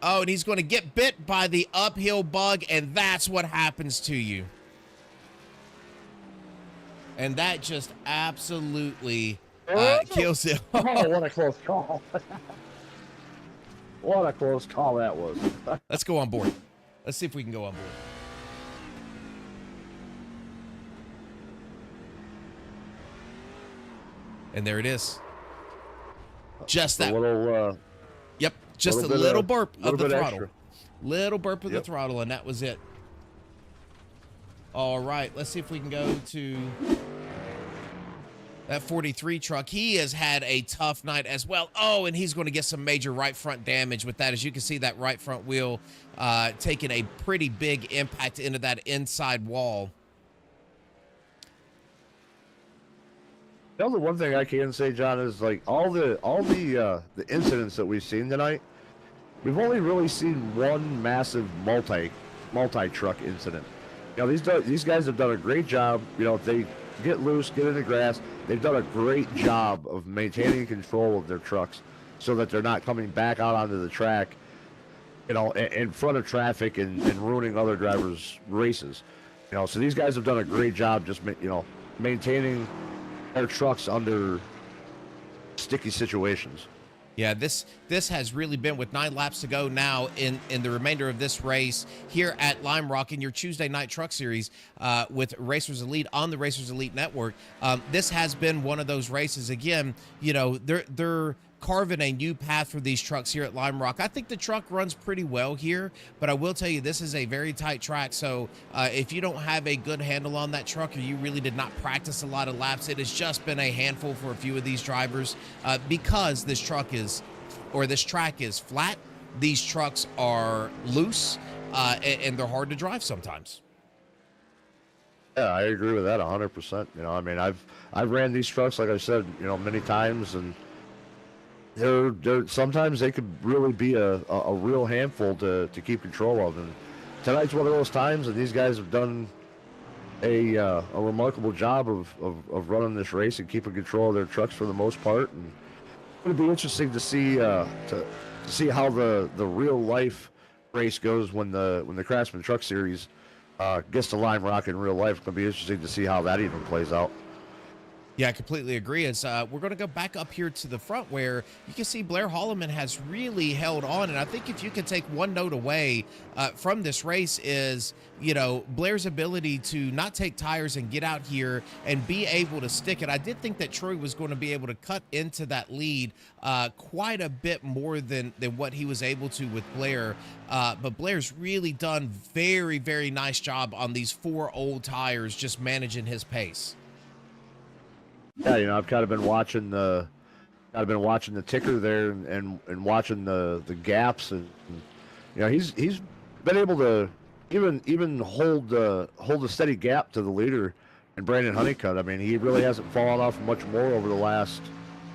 Oh, and he's going to get bit by the uphill bug, and that's what happens to you. And that just absolutely kills him. Oh, what a close call. What a close call that was. Let's go on board. Let's see if we can go on board. And there it is. Just that. Yep. Just a little burp of the throttle. Extra. Little burp of the throttle, and that was it. All right. Let's see if we can go to that 43 truck. He has had a tough night as well. Oh, and he's going to get some major right front damage with that. As you can see, that right front wheel taking a pretty big impact into that inside wall. The one thing I can say, John, is like all the incidents that we've seen tonight, we've only really seen one massive multi-truck incident. These guys have done a great job. They get loose, get in the grass. They've done a great job of maintaining control of their trucks so that they're not coming back out onto the track, in front of traffic and ruining other drivers' races. So these guys have done a great job just, maintaining their trucks under sticky situations. Yeah, this has really been, with 9 laps to go now in the remainder of this race here at Lime Rock in your Tuesday Night Truck Series with Racers Elite on the Racers Elite Network. This has been one of those races. Again, they're carving a new path for these trucks here at Lime Rock. I think the truck runs pretty well here, but I will tell you, this is a very tight track. So if you don't have a good handle on that truck, or you really did not practice a lot of laps, it has just been a handful for a few of these drivers because this track is flat. These trucks are loose and they're hard to drive sometimes. Yeah, I agree with that 100%. I've ran these trucks, like I said, many times, and they're sometimes they could really be a real handful to keep control of. And tonight's one of those times, and these guys have done a remarkable job of running this race and keeping control of their trucks for the most part. And it'll be interesting to see how the real life race goes when the Craftsman Truck Series gets to Lime Rock in real life. It'll be interesting to see how that even plays out. Yeah, I completely agree. As we're going to go back up here to the front, where you can see Blair Holloman has really held on. And I think if you could take one note away from this race is, Blair's ability to not take tires and get out here and be able to stick it. I did think that Troy was going to be able to cut into that lead quite a bit more than what he was able to with Blair. But Blair's really done very, very nice job on these 4 old tires, just managing his pace. Yeah, I've kind of been watching the ticker there and watching the gaps, and he's been able to even hold a steady gap to the leader and Brandon Honeycutt. I mean, he really hasn't fallen off much more over the last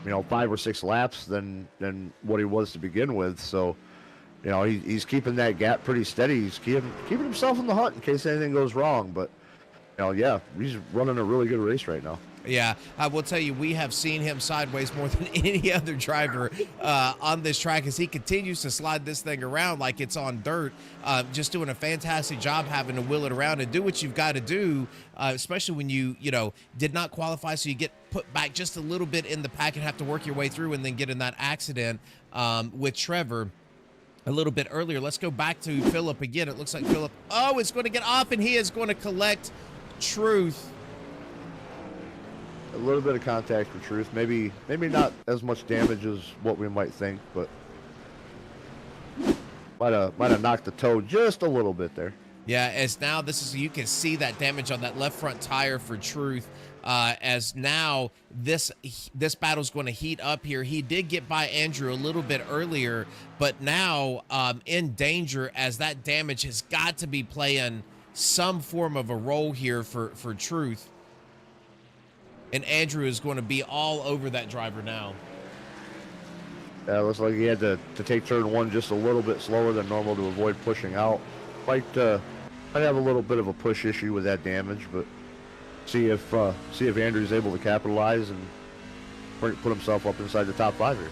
5 or 6 laps than what he was to begin with. So he's keeping that gap pretty steady. He's keeping himself in the hunt in case anything goes wrong. But yeah, he's running a really good race right now. Yeah, I will tell you, we have seen him sideways more than any other driver on this track as he continues to slide this thing around like it's on dirt, just doing a fantastic job having to wheel it around and do what you've got to do, especially when you did not qualify, so you get put back just a little bit in the pack and have to work your way through and then get in that accident with Trevor a little bit earlier. Let's go back to Philip again. It looks like Philip, is going to get off, and he is going to collect Truth. A little bit of contact for Truth. Maybe not as much damage as what we might think, but Might have knocked the toe just a little bit there. Yeah, as now you can see that damage on that left front tire for Truth. As now this battle's going to heat up here. He did get by Andrew a little bit earlier, but now in danger as that damage has got to be playing some form of a role here for Truth. And Andrew is going to be all over that driver now. Yeah, looks like he had to take turn 1 just a little bit slower than normal to avoid pushing out. Might have a little bit of a push issue with that damage, but see if Andrew's able to capitalize and put himself up inside the top 5 here.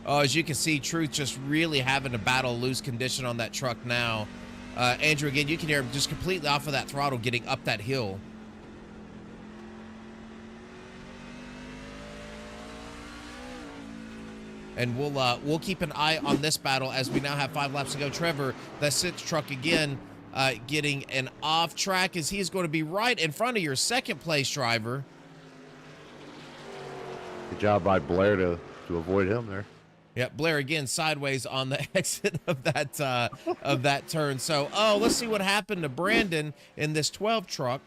Oh, as you can see, Truth just really having to battle loose condition on that truck now. Andrew, again, you can hear him just completely off of that throttle getting up that hill. And we'll keep an eye on this battle as we now have 5 laps to go. Trevor, that 6 truck again, getting an off track as he is going to be right in front of your second place driver. Good job by Blair to avoid him there. Yeah, Blair again sideways on the exit of that turn. So, let's see what happened to Brandon in this 12 truck.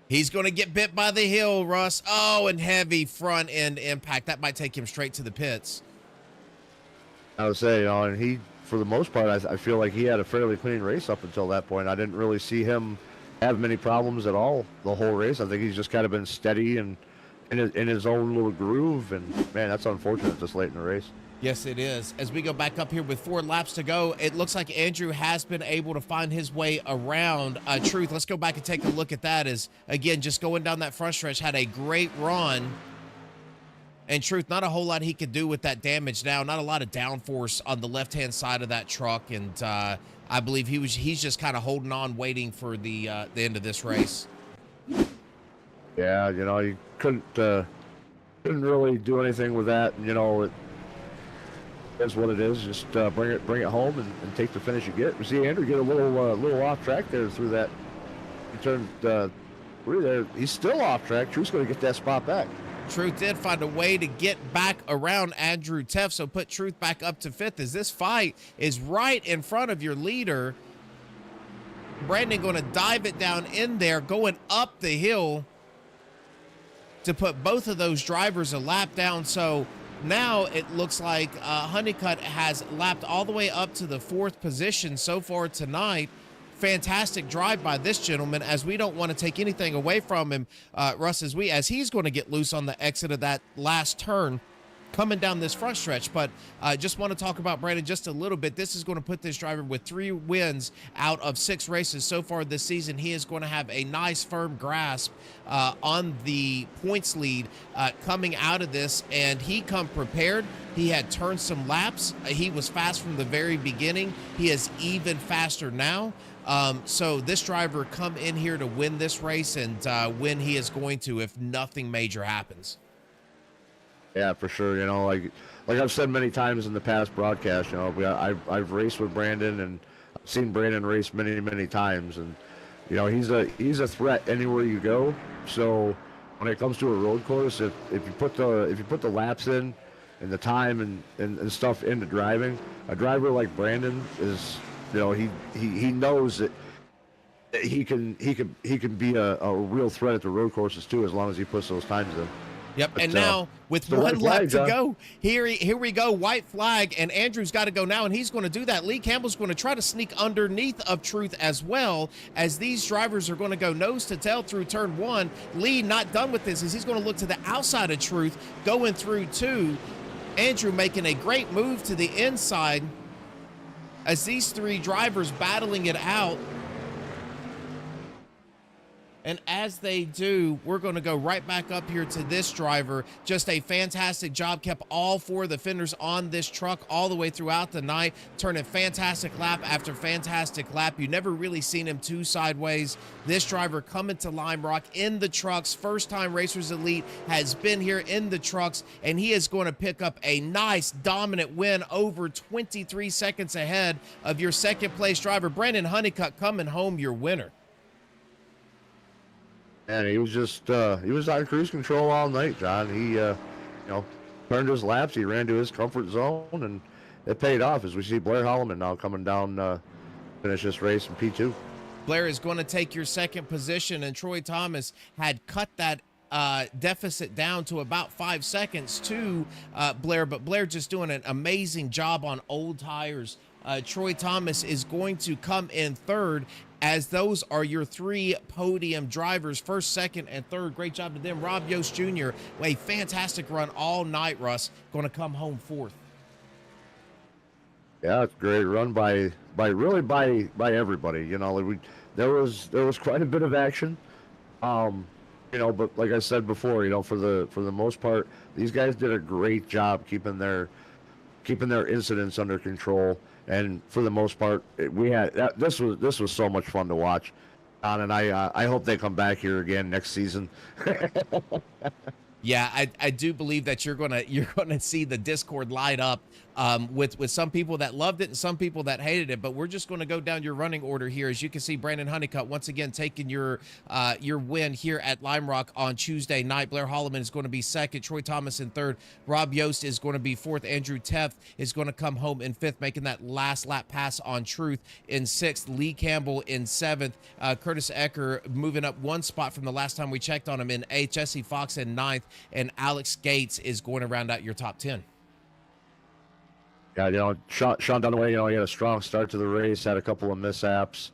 He's going to get bit by the hill, Russ. Oh, and heavy front end impact. That might take him straight to the pits. I would say, and he, for the most part, I feel like he had a fairly clean race up until that point. I didn't really see him have many problems at all the whole race. I think he's just kind of been steady and in his own little groove. And, man, that's unfortunate this late in the race. Yes, it is. As we go back up here with 4 laps to go, it looks like Andrew has been able to find his way around. Truth, let's go back and take a look at that. As, again, just going down that front stretch, had a great run. And Truth, not a whole lot he could do with that damage now. Not a lot of downforce on the left-hand side of that truck. And I believe he's just kind of holding on, waiting for the end of this race. Yeah, you couldn't really do anything with that. It is what it is. Just bring it home and take the finish you get. We see Andrew get a little off track there through that. He turned through there. He's still off track. Truth's going to get that spot back. Truth did find a way to get back around Andrew Teff, so put Truth back up to 5th as this fight is right in front of your leader. Brandon going to dive it down in there, going up the hill to put both of those drivers a lap down. So now it looks like Honeycutt has lapped all the way up to the 4th position so far tonight. Fantastic drive by this gentleman, as we don't want to take anything away from him, Russ, as he's going to get loose on the exit of that last turn coming down this front stretch. But just want to talk about Brandon just a little bit. This is going to put this driver with 3 wins out of 6 races so far this season. He is going to have a nice firm grasp on the points lead coming out of this, and he come prepared. He had turned some laps. He was fast from the very beginning. He is even faster now. So this driver come in here to win this race and win he is going to if nothing major happens. Yeah, for sure. Like I've said many times in the past broadcast, I've raced with Brandon and I've seen Brandon race many, many times, and he's a threat anywhere you go. So when it comes to a road course, if you put the laps in and the time and stuff into driving, a driver like Brandon is, he knows that he can be a real threat at the road courses too, as long as he puts those times in. Yep, and now with 1 lap to go, here we go, white flag, and Andrew's got to go now, and he's going to do that. Lee Campbell's going to try to sneak underneath of Truth as well, as these drivers are going to go nose to tail through turn 1. Lee not done with this, as he's going to look to the outside of Truth, going through 2. Andrew making a great move to the inside, as these 3 drivers battling it out. And as they do, we're going to go right back up here to this driver. Just a fantastic job. Kept all 4 of the fenders on this truck all the way throughout the night. Turning fantastic lap after fantastic lap. You never really seen him too sideways. This driver coming to Lime Rock in the trucks. First time Racers Elite has been here in the trucks. And he is going to pick up a nice dominant win over 23 seconds ahead of your second place driver. Brandon Honeycutt coming home your winner. And he was on cruise control all night, John. He know, turned his laps. He ran to his comfort zone, and it paid off as we see Blair Holloman now coming down, finish this race in P2. Blair is going to take your second position, and Troy Thomas had cut that deficit down to about 5 seconds to Blair, but Blair just doing an amazing job on old tires. Troy Thomas is going to come in third, as those are your three podium drivers, first, second, and third. Great job to them. Rob Yost Jr., a fantastic run all night, Russ, going to come home fourth. Yeah, it's a great run by everybody. You know, there was quite a bit of action. You know, but like I said before, you know, for the most part, these guys did a great job keeping their incidents under control. And for the most part, this was so much fun to watch, and I hope they come back here again next season. Yeah, I do believe that you're gonna see the Discord light up with some people that loved it and some people that hated it. But we're just going to go down your running order here. As you can see, Brandon Honeycutt once again taking your win here at Lime Rock on Tuesday night. Blair Holloman is going to be second. Troy Thomas in third. Rob Yost is going to be fourth. Andrew Teft is going to come home in fifth, making that last lap pass on Truth in sixth. Lee Campbell in seventh. Curtis Ecker moving up one spot from the last time we checked on him in eighth. Jesse Fox in ninth. And Alex Gates is going to round out your top 10. Yeah, you know, Sean Dunaway, you know, he had a strong start to the race, had a couple of mishaps,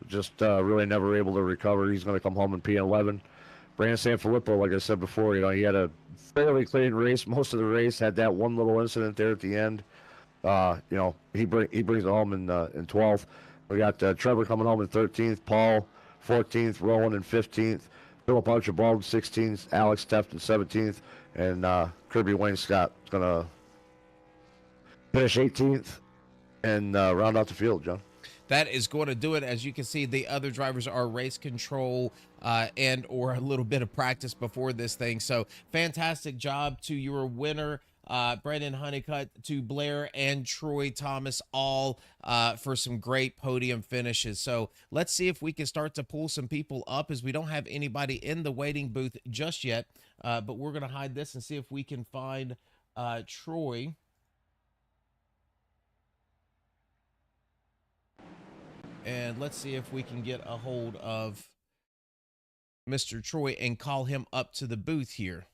just really never able to recover. He's going to come home in P11. Brandon Sanfilippo, like I said before, you know, he had a fairly clean race. Most of the race had that one little incident there at the end. You know, he brings it home in 12th. We got Trevor coming home in 13th, Paul 14th, Rowan in 15th. Philip Archibald 16th, Alex Teft in 17th, and Kirby Wayne Scott is going to finish 18th and round out the field, John. That is going to do it. As you can see, the other drivers are race control and or a little bit of practice before this thing. So fantastic job to your winner, Brandon Honeycutt, to Blair and Troy Thomas, all for some great podium finishes. So let's see if we can start to pull some people up, as we don't have anybody in the waiting booth just yet. But we're going to hide this and see if we can find Troy. And let's see if we can get a hold of Mr. Troy and call him up to the booth here.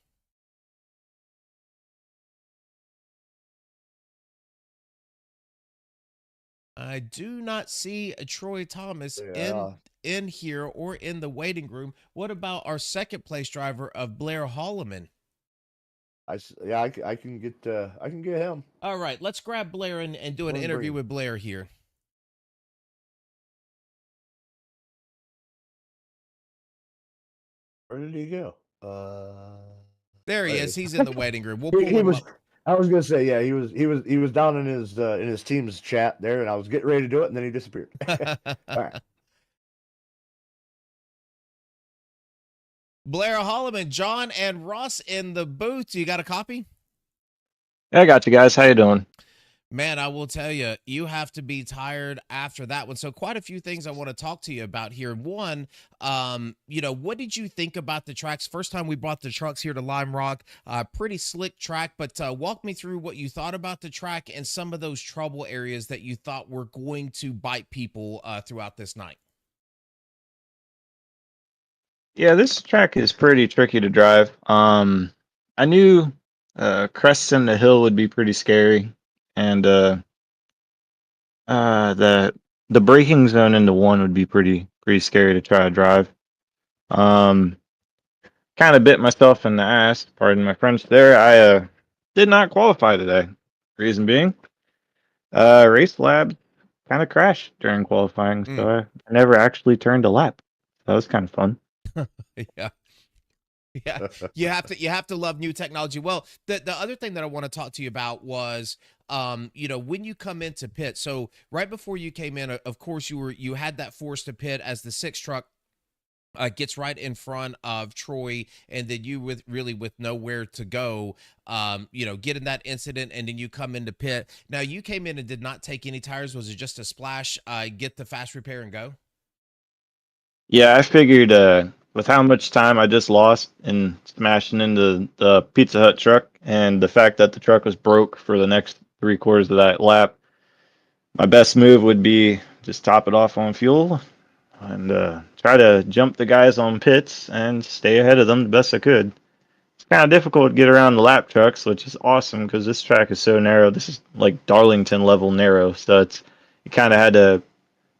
I do not see a Troy Thomas in here or in the waiting room. What about our second place driver of Blair Holloman? I can get him. All right, let's grab Blair and do an interview with Blair here. Where did he go? There he is. He's in the waiting room. We'll pull him up. I was gonna say, yeah, he was down in his team's chat there, and I was getting ready to do it, and then he disappeared. All right. Blair Holloman, John and Russ in the booth. You got a copy? Yeah, I got you guys. How you doing? Man, I will tell you, you have to be tired after that one. So quite a few things I want to talk to you about here. One, you know, what did you think about the tracks? First time we brought the trucks here to Lime Rock, pretty slick track, but walk me through what you thought about the track and some of those trouble areas that you thought were going to bite people throughout this night. Yeah, this track is pretty tricky to drive. I knew cresting the hill would be pretty scary. And the braking zone into one would be pretty scary to try to drive. Kind of bit myself in the ass, pardon my French there. I did not qualify today. Reason being, Race Lab kind of crashed during qualifying, so I never actually turned a lap. That was kind of fun. Yeah. Yeah, you have to love new technology. Well, the other thing that I want to talk to you about was, you know, when you come into pit. So right before you came in, of course, you had that force to pit as the 6 truck gets right in front of Troy, and then you with nowhere to go, you know, get in that incident, and then you come into pit. Now you came in and did not take any tires. Was it just a splash? Get the fast repair and go? Yeah, I figured with how much time I just lost in smashing into the Pizza Hut truck and the fact that the truck was broke for the next 3/4 of that lap, my best move would be just top it off on fuel and try to jump the guys on pits and stay ahead of them the best I could. It's kind of difficult to get around the lap trucks, which is awesome because this track is so narrow. This is like Darlington level narrow, so you kind of had to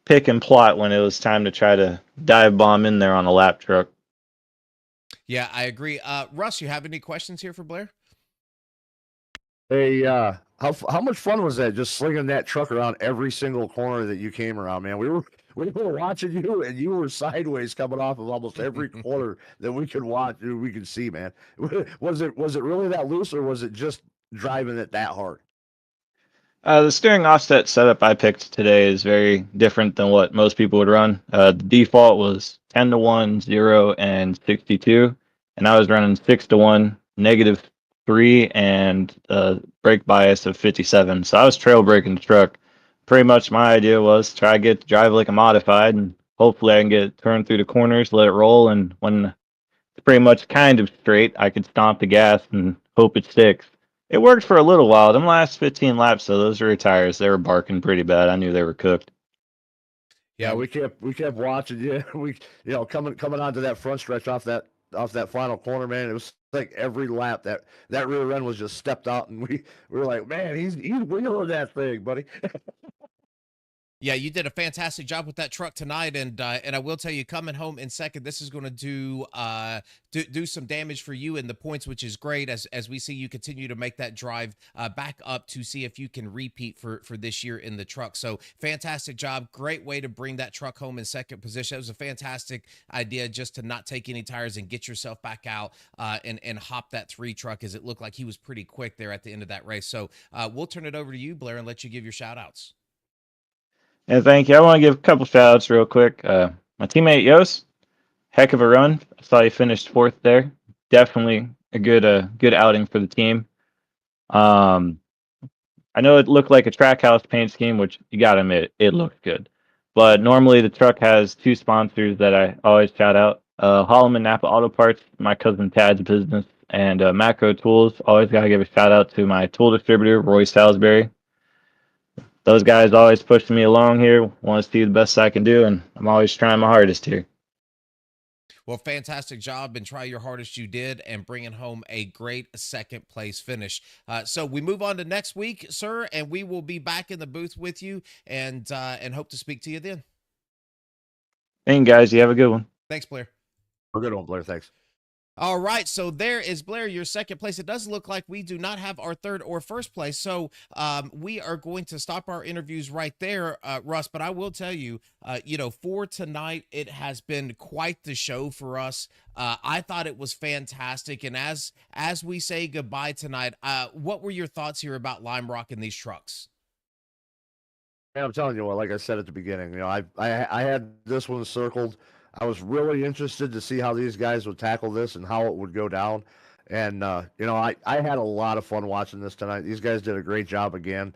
pick and plot when it was time to try to dive bomb in there on a lap truck. Yeah, I agree. Russ, you have any questions here for Blair? Hey, how much fun was that? Just slinging that truck around every single corner that you came around, man. We were watching you, and you were sideways coming off of almost every corner that we could watch, we could see, man. Was it really that loose, or was it just driving it that hard? The steering offset setup I picked today is very different than what most people would run. The default was 10 to 1, 0, and 62, and I was running 6 to 1, -3, and brake bias of 57. So I was trail braking the truck. Pretty much my idea was try to get to drive like a modified, and hopefully I can get turned through the corners, let it roll, and when it's pretty much kind of straight, I could stomp the gas and hope it sticks. It worked for a little while. Them last 15 laps, though, those rear tires, they were barking pretty bad. I knew they were cooked. Yeah, we kept watching you. Coming onto that front stretch off that final corner, man. It was like every lap that rear end was just stepped out, and we were like, man, he's wheeling that thing, buddy. Yeah, you did a fantastic job with that truck tonight, and I will tell you, coming home in second, this is going to do some damage for you in the points, which is great as we see you continue to make that drive back up to see if you can repeat for this year in the truck. So fantastic job, great way to bring that truck home in second position. It was a fantastic idea just to not take any tires and get yourself back out and hop that 3 truck, as it looked like he was pretty quick there at the end of that race. So we'll turn it over to you, Blair, and let you give your shout outs. And thank you. I want to give a couple shout outs real quick. My teammate Yos, heck of a run. I saw you finished 4th there. Definitely a good outing for the team. I know it looked like a Trackhouse paint scheme, which you gotta admit, it looked good. But normally the truck has 2 sponsors that I always shout out. Holloman Napa Auto Parts, my cousin Tad's business, and Macro Tools. Always gotta give a shout out to my tool distributor, Roy Salisbury. Those guys always pushing me along here, want to see the best I can do, and I'm always trying my hardest here. Well, fantastic job, and try your hardest you did, and bringing home a great second place finish. So we move on to next week, sir, and we will be back in the booth with you, and hope to speak to you then. Thank you, guys. You have a good one. Thanks, Blair. We're good on Blair. Thanks. All right, so there is Blair, your second place. It does look like we do not have our third or first place, so we are going to stop our interviews right there, Russ. But I will tell you, for tonight, it has been quite the show for us. I thought it was fantastic, and as we say goodbye tonight, what were your thoughts here about Lime Rock and these trucks? Man, I'm telling you what, like I said at the beginning, I had this one circled. I was really interested to see how these guys would tackle this and how it would go down. And I had a lot of fun watching this tonight. These guys did a great job again.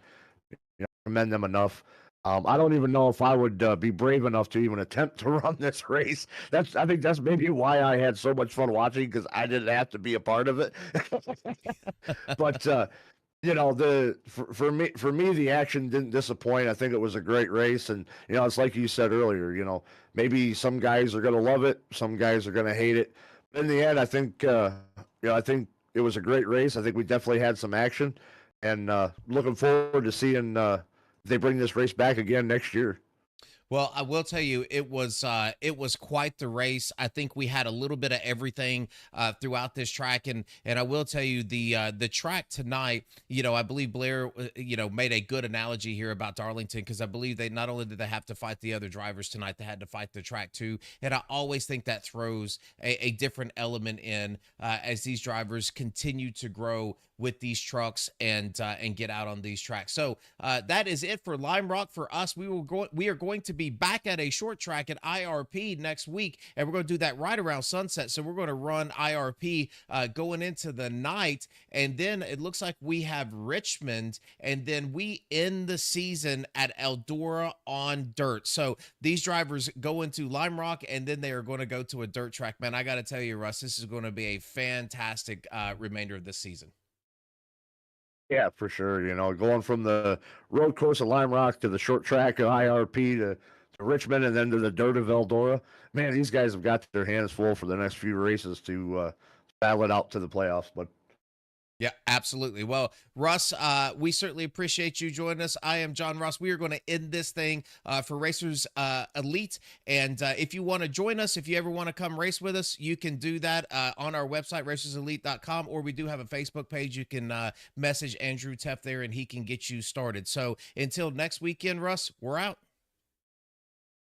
Commend them enough. I don't even know if I would be brave enough to even attempt to run this race. I think that's maybe why I had so much fun watching, because I didn't have to be a part of it. But for me, the action didn't disappoint. I think it was a great race, and it's like you said earlier. Maybe some guys are gonna love it, some guys are gonna hate it. In the end, I think it was a great race. I think we definitely had some action, and looking forward to seeing if they bring this race back again next year. Well, I will tell you, it was quite the race. I think we had a little bit of everything throughout this track, and I will tell you the track tonight. I believe Blair, made a good analogy here about Darlington, because I believe they not only did they have to fight the other drivers tonight, they had to fight the track too. And I always think that throws a different element in as these drivers continue to grow with these trucks and get out on these tracks. So that is it for Lime Rock for us. We are going to be back at a short track at IRP next week, and we're going to do that right around sunset. So we're going to run IRP going into the night, and then it looks like we have Richmond, and then we end the season at Eldora on dirt. So these drivers go into Lime Rock, and then they are going to go to a dirt track. Man, I got to tell you, Russ, this is going to be a fantastic remainder of this season. Yeah, for sure. You know, going from the road course of Lime Rock to the short track of IRP to Richmond and then to the dirt of Eldora. Man, these guys have got their hands full for the next few races to battle it out to the playoffs. But yeah, absolutely. Well, Russ, we certainly appreciate you joining us. I am John Ross. We are going to end this thing for Racers Elite. And if you want to join us, if you ever want to come race with us, you can do that on our website, racerselite.com, or we do have a Facebook page. You can message Andrew Teff there and he can get you started. So until next weekend, Russ, we're out.